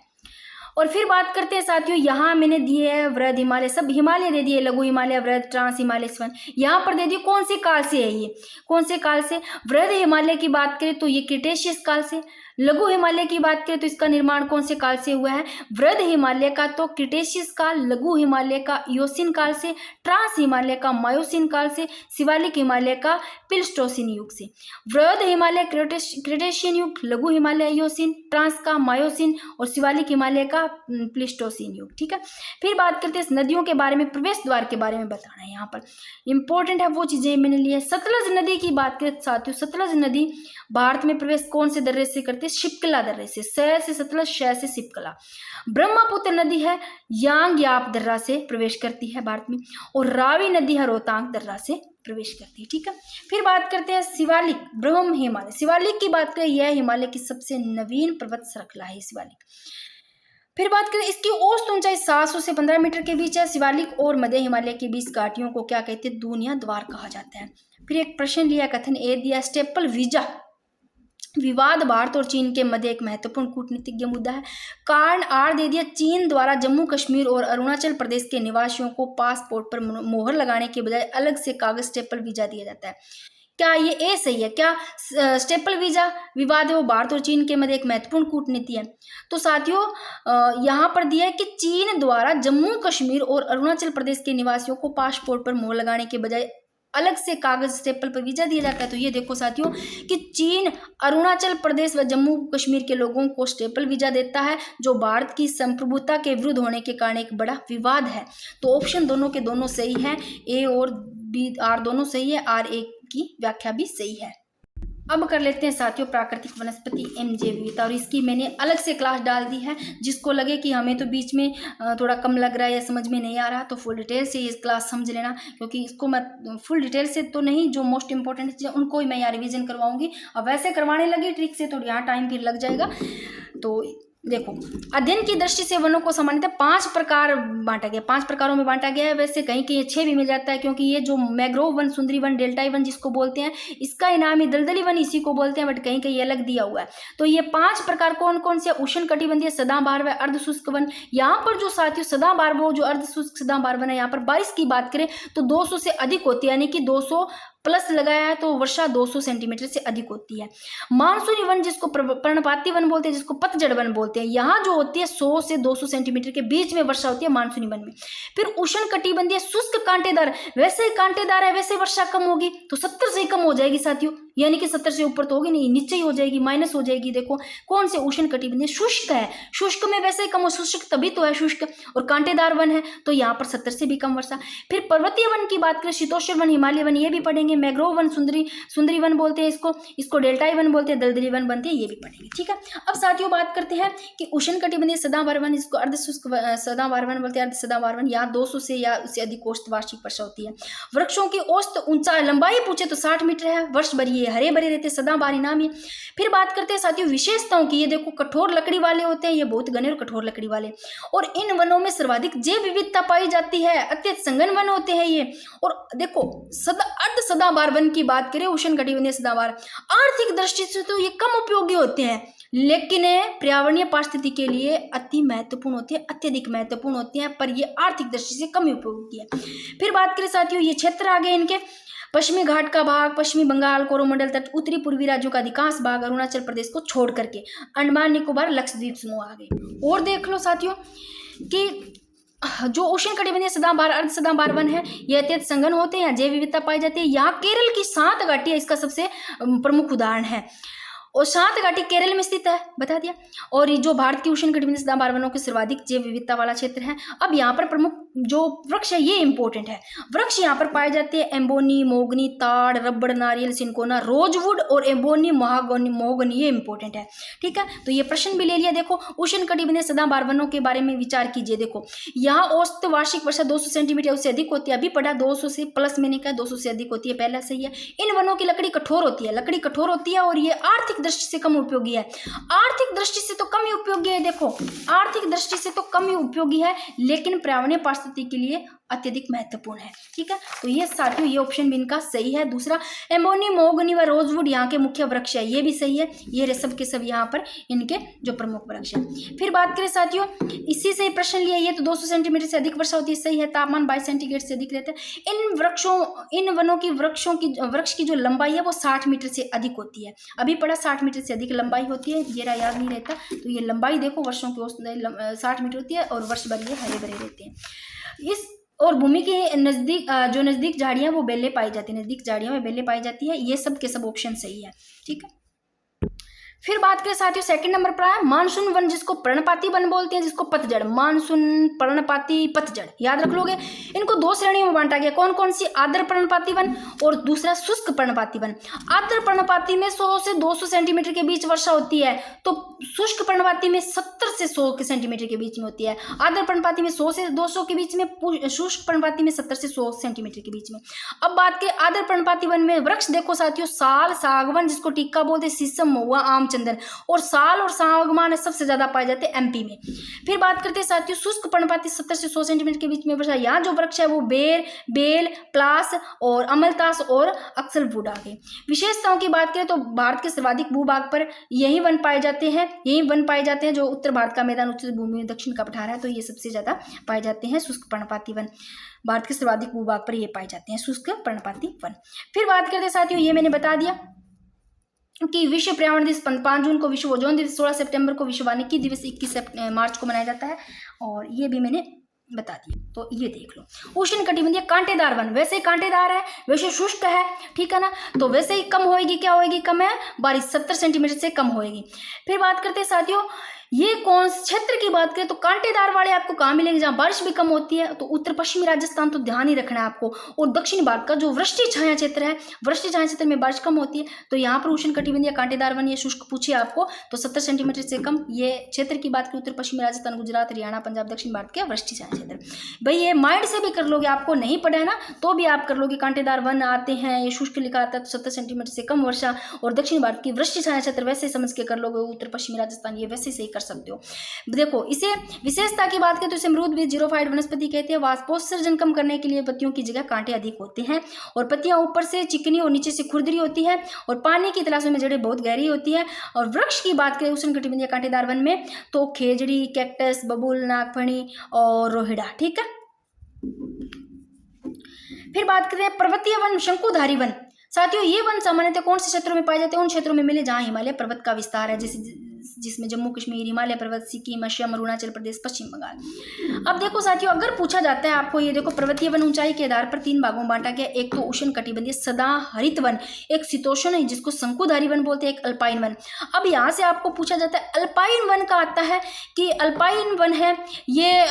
और फिर बात करते हैं साथियों, यहाँ मैंने दिए है वृहद हिमालय, सब हिमालय दे दिए, लघु हिमालय, वृहद, ट्रांस हिमालय, स्वन। यहाँ पर दे दिए कौन से काल से है, ये कौन से काल से। वृहद हिमालय की बात करें तो ये क्रिटेशियस काल से, लघु हिमालय की बात करें तो इसका निर्माण कौन से काल से हुआ है? वृहद हिमालय का तो क्रिटेशियस काल, लघु हिमालय का इयोसीन काल से, ट्रांस हिमालय का मायोसीन काल से, शिवालिक हिमालय का प्लीस्टोसीन युग से। वृहद हिमालय क्रिटेशियन युग, लघु हिमालय इयोसीन, ट्रांस का मायोसीन और शिवालिक हिमालय का प्लीस्टोसीन युग। ठीक है, फिर बात करते हैं नदियों के बारे में, प्रवेश द्वार के बारे में बताना है यहाँ पर इंपॉर्टेंट है वो चीजें मैंने ली है। सतलज नदी की बात करें साथियों, सतलज नदी भारत में प्रवेश कौन से दर्रे से करते हैं? शिप्कला दर्रे से। स से सतलज, श से शिप्कला। ब्रह्मपुत्र नदी है यांग याप दर्रा से प्रवेश करती है भारत में, और रावी नदी है रोहतांग दर्रा से प्रवेश करती है। ठीक है, फिर बात करते हैं शिवालिक ब्रह्म हिमालय। शिवालिक की बात करें, यह हिमालय की सबसे नवीन पर्वत श्रृंखला है शिवालिक। फिर बात करें इसकी औसत ऊंचाई 700 से 15 मीटर के बीच है। शिवालिक और मध्य हिमालय के बीच घाटियों को क्या कहते हैं? दूनिया द्वार कहा जाता है। फिर एक प्रश्न लिया, कथन ए दिया, स्टेपल वीजा विवाद भारत और चीन के मध्य एक महत्वपूर्ण कूटनीतिक मुद्दा है। कारण आर दे दिया, चीन द्वारा जम्मू कश्मीर और अरुणाचल प्रदेश के निवासियों को पासपोर्ट पर मोहर लगाने के बजाय अलग से कागज स्टेपल वीजा दिया जाता है। क्या ये ए सही है? क्या स्टेपल वीजा विवाद है वो भारत और चीन के मध्य एक महत्वपूर्ण कूटनीति है? तो साथियों यहाँ पर दिया है कि चीन द्वारा जम्मू कश्मीर और अरुणाचल प्रदेश के निवासियों को पासपोर्ट पर मोहर लगाने के बजाय अलग से कागज स्टेपल पर वीजा दिया जाता है। तो ये देखो साथियों कि चीन अरुणाचल प्रदेश व जम्मू कश्मीर के लोगों को स्टेपल वीजा देता है, जो भारत की संप्रभुता के विरुद्ध होने के कारण एक बड़ा विवाद है। तो ऑप्शन दोनों के दोनों सही है, ए और बी, आर दोनों सही है, आर ए की व्याख्या भी सही है। अब कर लेते हैं साथियों प्राकृतिक वनस्पति एवं जैव विविधता, और इसकी मैंने अलग से क्लास डाल दी है। जिसको लगे कि हमें तो बीच में थोड़ा कम लग रहा है या समझ में नहीं आ रहा, तो फुल डिटेल से ये क्लास समझ लेना, क्योंकि इसको मैं फुल डिटेल से तो नहीं, जो मोस्ट इंपॉर्टेंट चीज़ें उनको ही मैं यहाँ रिविजन करवाऊंगी। अब वैसे करवाने लगी ट्रिक से तो यहाँ टाइम फिर लग जाएगा। तो देखो, अध्ययन की दृष्टि से वनों को सामान्यतः 5 प्रकार बांटा गया, 5 प्रकारों में बांटा गया है। वैसे कहीं कहीं 6 भी मिल जाता है, क्योंकि ये जो मैग्रोव वन, सुंदरी वन, डेल्टाई वन जिसको बोलते हैं, इसका इनाम ही दलदली वन इसी को बोलते हैं, बट कहीं कहीं अलग दिया हुआ है। तो ये 5 प्रकार कौन कौन से? उष्ण कटिबंधीय, सदाबहार व अर्धशुष्क वन। यहाँ पर जो साथियों सदाबहार वो जो अर्धशुष्क सदाबहार वन है, यहाँ पर बारिश की बात करें तो 200 से अधिक होती है, यानी कि 200 प्लस लगाया है तो वर्षा 200 सेंटीमीटर से अधिक होती है। मानसूनी वन जिसको पर्णपाती वन बोलते हैं, जिसको पतझड़ वन बोलते हैं, यहाँ जो होती है 100 से 200 सेंटीमीटर के बीच में वर्षा होती है मानसूनी वन में। फिर उष्ण कटिबंधीय शुष्क कांटेदार, वैसे ही कांटेदार है वैसे वर्षा कम होगी, तो 70 से कम हो जाएगी साथियों, यानी कि 70 से ऊपर तो होगी नहीं, नीचे ही हो जाएगी, माइनस हो जाएगी। देखो कौन से उष्ण कटिबंधीय? शुष्क है, शुष्क में वैसे ही कम हो, शुष्क तभी तो है शुष्क, और कांटेदार वन है तो यहाँ पर 70 से भी कम वर्षा। फिर पर्वतीय वन की बात करें, शीतोष्ण वन, हिमालय वन, ये भी पढ़ेंगे। मैग्रोव वन, सुंदरी वन बोलते हैं इसको डेल्टाई वन बोलते हैं, दलदली वन बनते हैं, ये भी पढ़ेंगे। ठीक है, अब साथियों बात करते हैं कि उष्ण कटिबंधीय सदाबहार वन, इसको अर्धशुष्क सदाबहार वन बोलते हैं, अर्ध सदाबहार वन, यहाँ 200 से या उससे अधिक औसत वार्षिक वर्षा होती है। वृक्षों की औसत ऊंचाई लंबाई पूछे तो 60 मीटर है, वर्ष भर ये हरे भरे रहते, सदाबहारी नाम है। फिर बात करते हैं साथियों विशेषताओं की, ये देखो कठोर लकड़ी वाले होते हैं, ये बहुत घने और कठोर लकड़ी वाले, और इन वनों में सर्वाधिक जैव विविधता पाई जाती है, अत्यंत संघन वन होते हैं ये। और देखो अर्ध सदाबहार वन की बात करें, उष्ण कटिबंधीय सदाबहार, आर्थिक दृष्टि से तो ये कम उपयोगी होते हैं, लेकिन पर्यावरणीय पारिस्थितिकी के लिए अति महत्वपूर्ण होते हैं, अत्यधिक महत्वपूर्ण होते हैं, पर ये आर्थिक दृष्टि से कम उपयोगी है। फिर बात करें साथियों ये क्षेत्र आ गए इनके, पश्चिमी घाट का भाग, पश्चिमी बंगाल, कोरोमंडल तट, उत्तरी पूर्वी राज्यों का अधिकांश भाग, अरुणाचल प्रदेश को छोड़ करके अंडमान निकोबार, लक्षद्वीप समूह आ गए। और देख लो साथियों कि जो उष्ण कटिबंधीय सदाबहार, अर्ध सदाबहार वन है, ये अत्यंत संघन होते हैं, जैव विविधता पाई जाती है। यहाँ केरल की 7 घाटियां इसका सबसे प्रमुख उदाहरण है, और 7 घाटी केरल में स्थित है, बता दिया। और ये जो भारत की उष्ण कटिबंधीय सदाबहार वनों के सर्वाधिक जैव विविधता वाला क्षेत्र है। अब यहाँ पर प्रमुख जो वृक्ष है ये इंपॉर्टेंट है, वृक्ष यहाँ पर पाए जाते हैं एम्बोनी, मोगनी, ताड़, रबड़, नारियल, सिनकोना, रोजवुड और एम्बोनी, मोहगनी, ये इंपॉर्टेंट है। ठीक है, तो ये प्रश्न भी ले लिया। देखो उष्ण कटिबंधीय सदाबहार वनों के बारे में विचार कीजिए। देखो यहाँ औसत वार्षिक वर्षा 200 सेंटीमीटर उससे अधिक होती है, अभी पढ़ा 200 से प्लस, मैंने कहा 200 से अधिक होती है, पहला सही है। इन वनों की लकड़ी कठोर होती है, लकड़ी कठोर होती है, और ये आर्थिक दृष्टि से कम उपयोगी है। आर्थिक दृष्टि से तो कम ही उपयोगी है, देखो आर्थिक दृष्टि से तो कम ही उपयोगी है, लेकिन पर्यावरणीय पारिस्थितिकी के लिए अत्यधिक महत्वपूर्ण है। ठीक है, तो ये साथियों ये ऑप्शन भी इनका सही है। दूसरा एम्बोनी, मोगनी व रोजवुड यहाँ के मुख्य वृक्ष है, ये भी सही है। ये सब के सब यहाँ पर इनके जो प्रमुख वृक्ष है। फिर बात करें साथियों, इसी से प्रश्न लिया, ये तो 200 सेंटीमीटर से अधिक वर्षा होती है, सही है। तापमान 22 सेंटीग्रेड से अधिक रहता है। इन वनों की वृक्ष की जो लंबाई है वो 60 मीटर से अधिक होती है। अभी पढ़ा 60 मीटर से अधिक लंबाई होती है, ये याद नहीं रहता, तो ये लंबाई देखो वर्षों की 60 मीटर होती है और वर्ष भर ये हरे भरे रहते हैं। इस और भूमि के नजदीक झाड़ियां वो बेलें पाई जाती है, नजदीक झाड़ियों में बेलें पाई जाती है। ये सब के सब ऑप्शन सही है। ठीक है, फिर बात करें साथियों सेकंड नंबर पर है मानसून वन, जिसको पर्णपाती वन बोलते हैं, जिसको पतझड़। मानसून, पर्णपाती, पतझड़ याद रख लोगे। इनको दो श्रेणियों में बांटा गया, कौन कौन सी? आर्द्र पर्णपाती वन और दूसरा शुष्क पर्णपाती वन। आर्द्र पर्णपाती में 100 से 200 सेंटीमीटर के बीच वर्षा होती है, तो शुष्क पर्णपाती में 70 से 100 सेंटीमीटर के बीच में होती है। आर्द्र पर्णपाती में 100 से 200 के बीच में, शुष्क पर्णपाती में 70 से 100 सेंटीमीटर के बीच में। अब बात करें आर्द्र पर्णपाती वन में वृक्ष देखो साथियों, साल, सागवन जिसको टिक्का बोलते, शीशम, महुआ, आम, चंदन, और साल और सागवान सबसे ज्यादा पाए जाते हैं एमपी में। फिर बात करते हैं साथियों शुष्क पर्णपाती 70 से 100 सेंटीमीटर के बीच में वर्षा। यहाँ जो वृक्ष है वो बेल, प्लास और अमलतास और अक्सलवुड आ गए। विशेषताओं की बात करें तो भारत के सर्वाधिक भूभाग पर यही वन पाए जाते हैं, जो उत्तर भारत का मैदान, उच्च भूमि, दक्षिण का पठार है, तो ये सबसे ज्यादा पाए जाते हैं शुष्क पर्णपाती वन। भारत के सर्वाधिक भूभाग पर ये पाए जाते हैं शुष्क पर्णपाती वन। फिर बात करते हैं साथियों, ये मैंने बता दिया कि विश्व पर्यावरण दिवस 5 जून को, विश्व ओजोन दिवस 16 सितंबर को, विश्व वानिकी दिवस 21 मार्च को मनाया जाता है, और ये भी मैंने बता दिया। तो ये देख लो, उष्ण कटिबंधीय कांटेदार वन, वैसे ही कांटेदार है, वैसे शुष्क है, ठीक है ना, तो वैसे ही कम होएगी, क्या होएगी? कम है बारिश, 70 सेंटीमीटर से कम होएगी। फिर बात करते हैं साथियों, ये कौन क्षेत्र की बात करें तो कांटेदार वाले आपको कहाँ मिलेंगे? जहाँ बारिश भी कम होती है, तो उत्तर पश्चिमी राजस्थान तो ध्यान ही रखना है आपको, और दक्षिण भारत का जो वृष्टि छाया क्षेत्र है, वृष्टि छाया क्षेत्र में बारिश कम होती है, तो यहाँ पर उष्ण कटिबंधीय कांटेदार वन, ये शुष्क पूछे आपको तो 70 सेंटीमीटर से कम ये क्षेत्र की बात करें, उत्तर पश्चिमी राजस्थान, गुजरात, हरियाणा, पंजाब, दक्षिण भारत के वृष्टि छाया क्षेत्र। भाई ये माइंड से भी कर लोगे, आपको नहीं पढ़ा है ना तो भी आप कर लोगे। कांटेदार वन आते हैं, ये शुष्क लिखा आता है, तो 70 सेंटीमीटर से कम वर्षा, और दक्षिण भारत की वृष्टि छाया क्षेत्र वैसे समझ के कर लोगे, उत्तर पश्चिमी राजस्थान ये वैसे सही कर सकते हो। देखो इसे विशेषता की बात करें तो इसे मृद बीज जीरोफाइट वनस्पति कहते हैं। वाष्पोत्सर्जन कम करने के लिए पत्तियों की जगह कांटे अधिक होते हैं, और पत्तियां ऊपर से चिकनी और नीचे से खुरदरी होती है, और पानी की तलाशों में जड़ें बहुत गहरी होती है। और वृक्ष की बात करें उष्णकटिबंधीय कांटेदार वन में तो खेजड़ी, कैक्टस, बबूल, नागफनी और रोहिड़ा, ठीक है। फिर बात करते हैं पर्वतीय वन, शंकुधारी वन। साथियों ये वन सामान्यतः कौन से क्षेत्रों में पाए जाते हैं? उन क्षेत्रों में मिले जहां हिमालय पर्वत का विस्तार है, जिसमें जम्मू कश्मीर, हिमालय पर्वत, सिक्किम, असम, अरुणाचल प्रदेश, पश्चिम बंगाल। अब देखो साथियों, अगर पूछा जाता है आपको, ये देखो पर्वतीय वन ऊंचाई के आधार पर 3 भागों में बांटा गया। एक तो उष्ण कटिबंधीय सदा हरित वन, एक शीतोष्ण जिसको शंकुधारी वन बोलते हैं, एक अल्पाइन वन। अब यहाँ से आपको पूछा जाता है अल्पाइन वन का आता है कि अल्पाइन वन है ये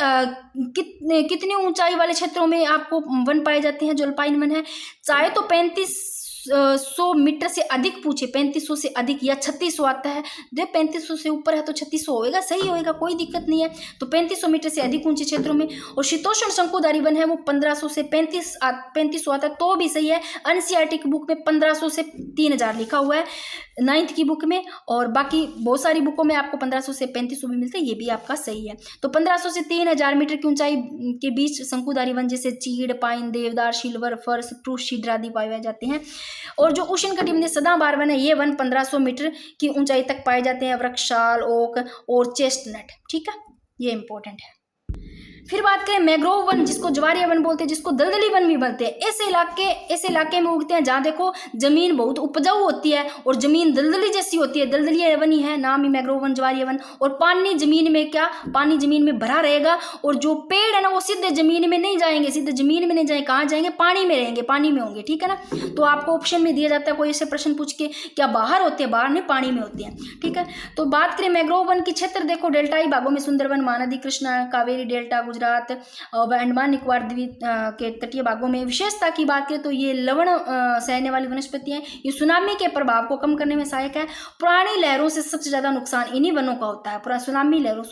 कितने ऊंचाई वाले क्षेत्रों में आपको वन पाए जाते हैं? जो अल्पाइन वन है चाहे तो 3500 मीटर से अधिक पूछे, 3500 से अधिक या 3600 आता है, जो 3500 से ऊपर है तो 3600 होएगा, सही होएगा, कोई दिक्कत नहीं है। तो 3500 मीटर से अधिक ऊंचे क्षेत्रों में। और शीतोष्ण शंकुधारी वन है वो 1500 से 3500 आता है, तो भी सही है। एनसीईआरटी की बुक में 1500 से 3000 लिखा हुआ है, 9th की बुक में, और बाकी बहुत सारी बुकों में आपको 1500 से 3500 भी मिलते हैं, ये भी आपका सही है। तो 1500 से 3000 मीटर की ऊंचाई के बीच शंकुधारी वन जैसे चीड़, पाइन, देवदार, सिल्वर, फर, स्प्रूस, शीड्र आदि पाए जाते हैं। और जो उष्ण कटिबंधीय सदाबहार वन है ये वन 1500 मीटर की ऊंचाई तक पाए जाते हैं। वृक्ष, साल, ओक और चेस्टनट, ठीक है, ये इंपॉर्टेंट है। फिर बात करें मैंग्रोव वन, जिसको ज्वारीय वन बोलते हैं, जिसको दलदली वन भी बोलते हैं। ऐसे इलाके में उगते हैं जहाँ देखो जमीन बहुत उपजाऊ होती है और जमीन दलदली जैसी होती है, दलदली वन ही है, नाम ही मैंग्रोव वन, ज्वारीय वन। और पानी जमीन में भरा रहेगा, और जो पेड़ है ना वो सीधे जमीन में नहीं जाएंगे, कहाँ जाएंगे? पानी में रहेंगे, पानी में होंगे, ठीक है ना। तो आपको ऑप्शन में दिया जाता है, कोई ऐसे प्रश्न पूछ के क्या बाहर होते हैं? बाहर नहीं, पानी में होते हैं, ठीक है। तो बात करें मैंग्रोव वन की क्षेत्र, देखो डेल्टाई भागों में सुंदरवन, महानदी, कृष्णा, कावेरी डेल्टा, गुजरात और अंडमान निकोबार द्वीप के तटीय भागों में। विशेषता की बात करें तो ये लवण सहने वाली वनस्पति है, ये सुनामी के प्रभाव को कम करने में सहायक है। पुरानी लहरों से सबसे ज्यादा नुकसान इन्हीं वनों का होता है। सुनामी लहरों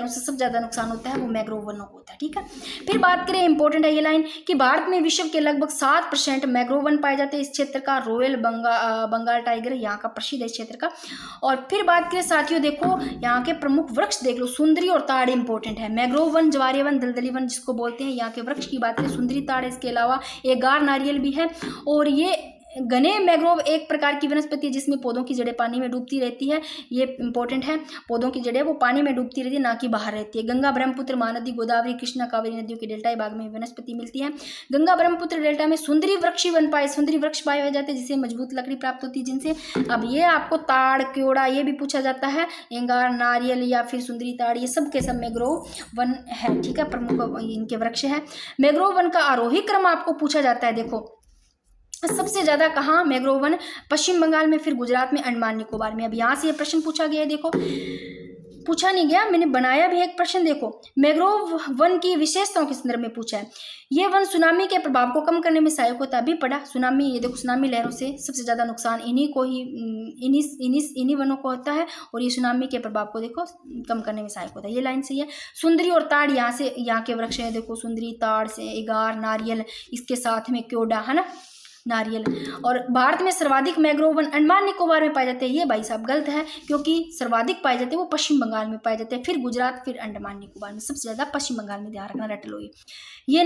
से सबसे ज्यादा नुकसान होता है वो मैंग्रोव वनों को होता है, ठीक है। फिर बात करें, इंपॉर्टेंट है ये लाइन, कि भारत में विश्व के लगभग 7% मैंग्रोव वन पाए जाते हैं। इस क्षेत्र का रॉयल बंगाल टाइगर यहाँ का प्रसिद्ध है, इस क्षेत्र का। और फिर बात करें साथियों, देखो यहाँ के प्रमुख वृक्ष देख लो, सुंदरी और ताड़ इंपॉर्टेंट इंपॉर्टेंट है। मैंग्रोव वन, ज्वारीय वन, दलदली वन जिसको बोलते हैं। यहाँ के वृक्ष की बात करें सुंदरी ताड़, इसके अलावा एगार नारियल भी है। और ये घने मैंग्रोव एक प्रकार की वनस्पति है जिसमें पौधों की जड़ें पानी में डूबती रहती है। ये इंपॉर्टेंट है, पौधों की जड़ें वो पानी में डूबती रहती है, ना कि बाहर रहती है। गंगा, ब्रह्मपुत्र, महानदी, गोदावरी, कृष्णा, कावेरी नदियों के डेल्टा भाग में वनस्पति मिलती है। गंगा ब्रह्मपुत्र डेल्टा में सुंदरी वृक्ष ही बन पाए, सुंदरी वृक्ष पाए जाते हैं जिससे मजबूत लकड़ी प्राप्त होती है जिनसे। अब ये आपको ताड़, क्योड़ा ये भी पूछा जाता है, एंगार, नारियल या फिर सुंदरी ताड़, ये सब के सब मैंग्रोव वन है, ठीक है, प्रमुख इनके वृक्ष है। मैंग्रोव वन का आरोही क्रम आपको पूछा जाता है। देखो सबसे ज्यादा कहाँ मैंग्रोव वन, पश्चिम बंगाल में, फिर गुजरात में, अंडमान निकोबार में। अब यहाँ से ये प्रश्न पूछा गया है, देखो पूछा नहीं गया, मैंने बनाया भी एक प्रश्न। देखो मैंग्रोव वन की विशेषताओं के संदर्भ में पूछा है। ये वन सुनामी के प्रभाव को कम करने में सहायक होता है। अभी पढ़ा सुनामी, ये देखो सुनामी लहरों से सबसे ज्यादा नुकसान इन्हीं वनों को होता है, और ये सुनामी के प्रभाव को देखो कम करने में सहायक होता है। ये लाइन सही है। सुंदरी और ताड़ यहाँ के वृक्ष है, देखो सुंदरी, ताड़ से एगार, नारियल, इसके साथ में क्योड़ा है ना, नारियल। और भारत में सर्वाधिक मैंग्रोव वन अंडमान निकोबार में पाए जाते हैं। ये भाई साहब गलत है, क्योंकि सर्वाधिक पाए जाते हैं वो पश्चिम बंगाल में पाए जाते हैं, फिर गुजरात, फिर अंडमान निकोबार में। सबसे ज्यादा पश्चिम बंगाल में, ध्यान रखना, रट लो ये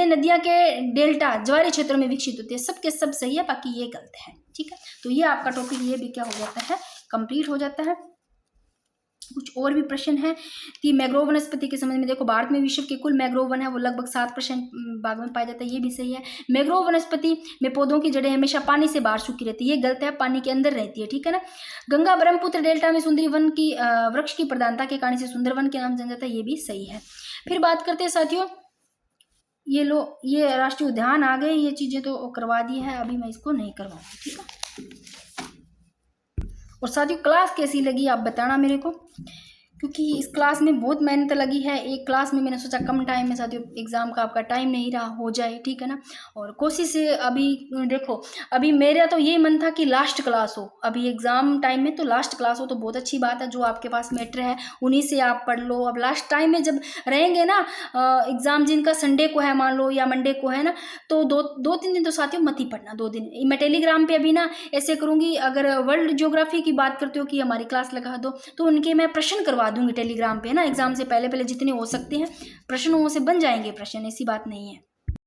नदियां के डेल्टा ज्वारीय क्षेत्रों में विकसित होती है। सबके सब सही है, बाकी ये गलत है, ठीक है। तो ये आपका टॉपिक ये भी क्या हो जाता है, कंप्लीट हो जाता है। कुछ और भी प्रश्न है कि मैंग्रोव वनस्पति के संबंध में देखो, भारत में विश्व के कुल मैंग्रोव वन है वो लगभग 7% भाग में पाया जाता है, ये भी सही है। मैंग्रोव वनस्पति में पौधों की जड़ें हमेशा पानी से बाहर सूखी रहती है, ये गलत है, पानी के अंदर रहती है, ठीक है ना। गंगा ब्रह्मपुत्र डेल्टा में सुंदरी वन की वृक्ष की प्रधानता के कारण से सुंदर वन के नाम जाना जाता है, ये भी सही है। फिर बात करते हैं साथियों, ये लो ये राष्ट्रीय उद्यान आ गए, ये चीजें तो करवा दी है, अभी मैं इसको नहीं करवाऊंगी, ठीक है। और साथियों क्लास कैसी लगी आप बताना मेरे को, क्योंकि इस क्लास में बहुत मेहनत लगी है। एक क्लास में मैंने सोचा कम टाइम में साथियों एग्ज़ाम का आपका टाइम नहीं रहा, हो जाए, ठीक है ना। और कोशिश है अभी देखो, अभी मेरा तो यही मन था कि लास्ट क्लास हो, अभी एग्ज़ाम टाइम में तो लास्ट क्लास हो तो बहुत अच्छी बात है। जो आपके पास मैटर है उन्हीं से आप पढ़ लो। अब लास्ट टाइम में जब रहेंगे ना एग्ज़ाम, जिनका संडे को है मान लो या मंडे को है ना, तो दो तीन दिन तो साथियों मत ही पढ़ना, 2 दिन। मैं टेलीग्राम पे अभी ना ऐसे करूँगी, अगर वर्ल्ड ज्योग्राफी की बात करते हो कि हमारी क्लास लगा दो, तो उनके मैं प्रश्न करवा दूंगी टेलीग्राम पे ना, एग्जाम से पहले जितने हो सकते हैं प्रश्नों से बन जाएंगे प्रश्न, ऐसी बात नहीं है।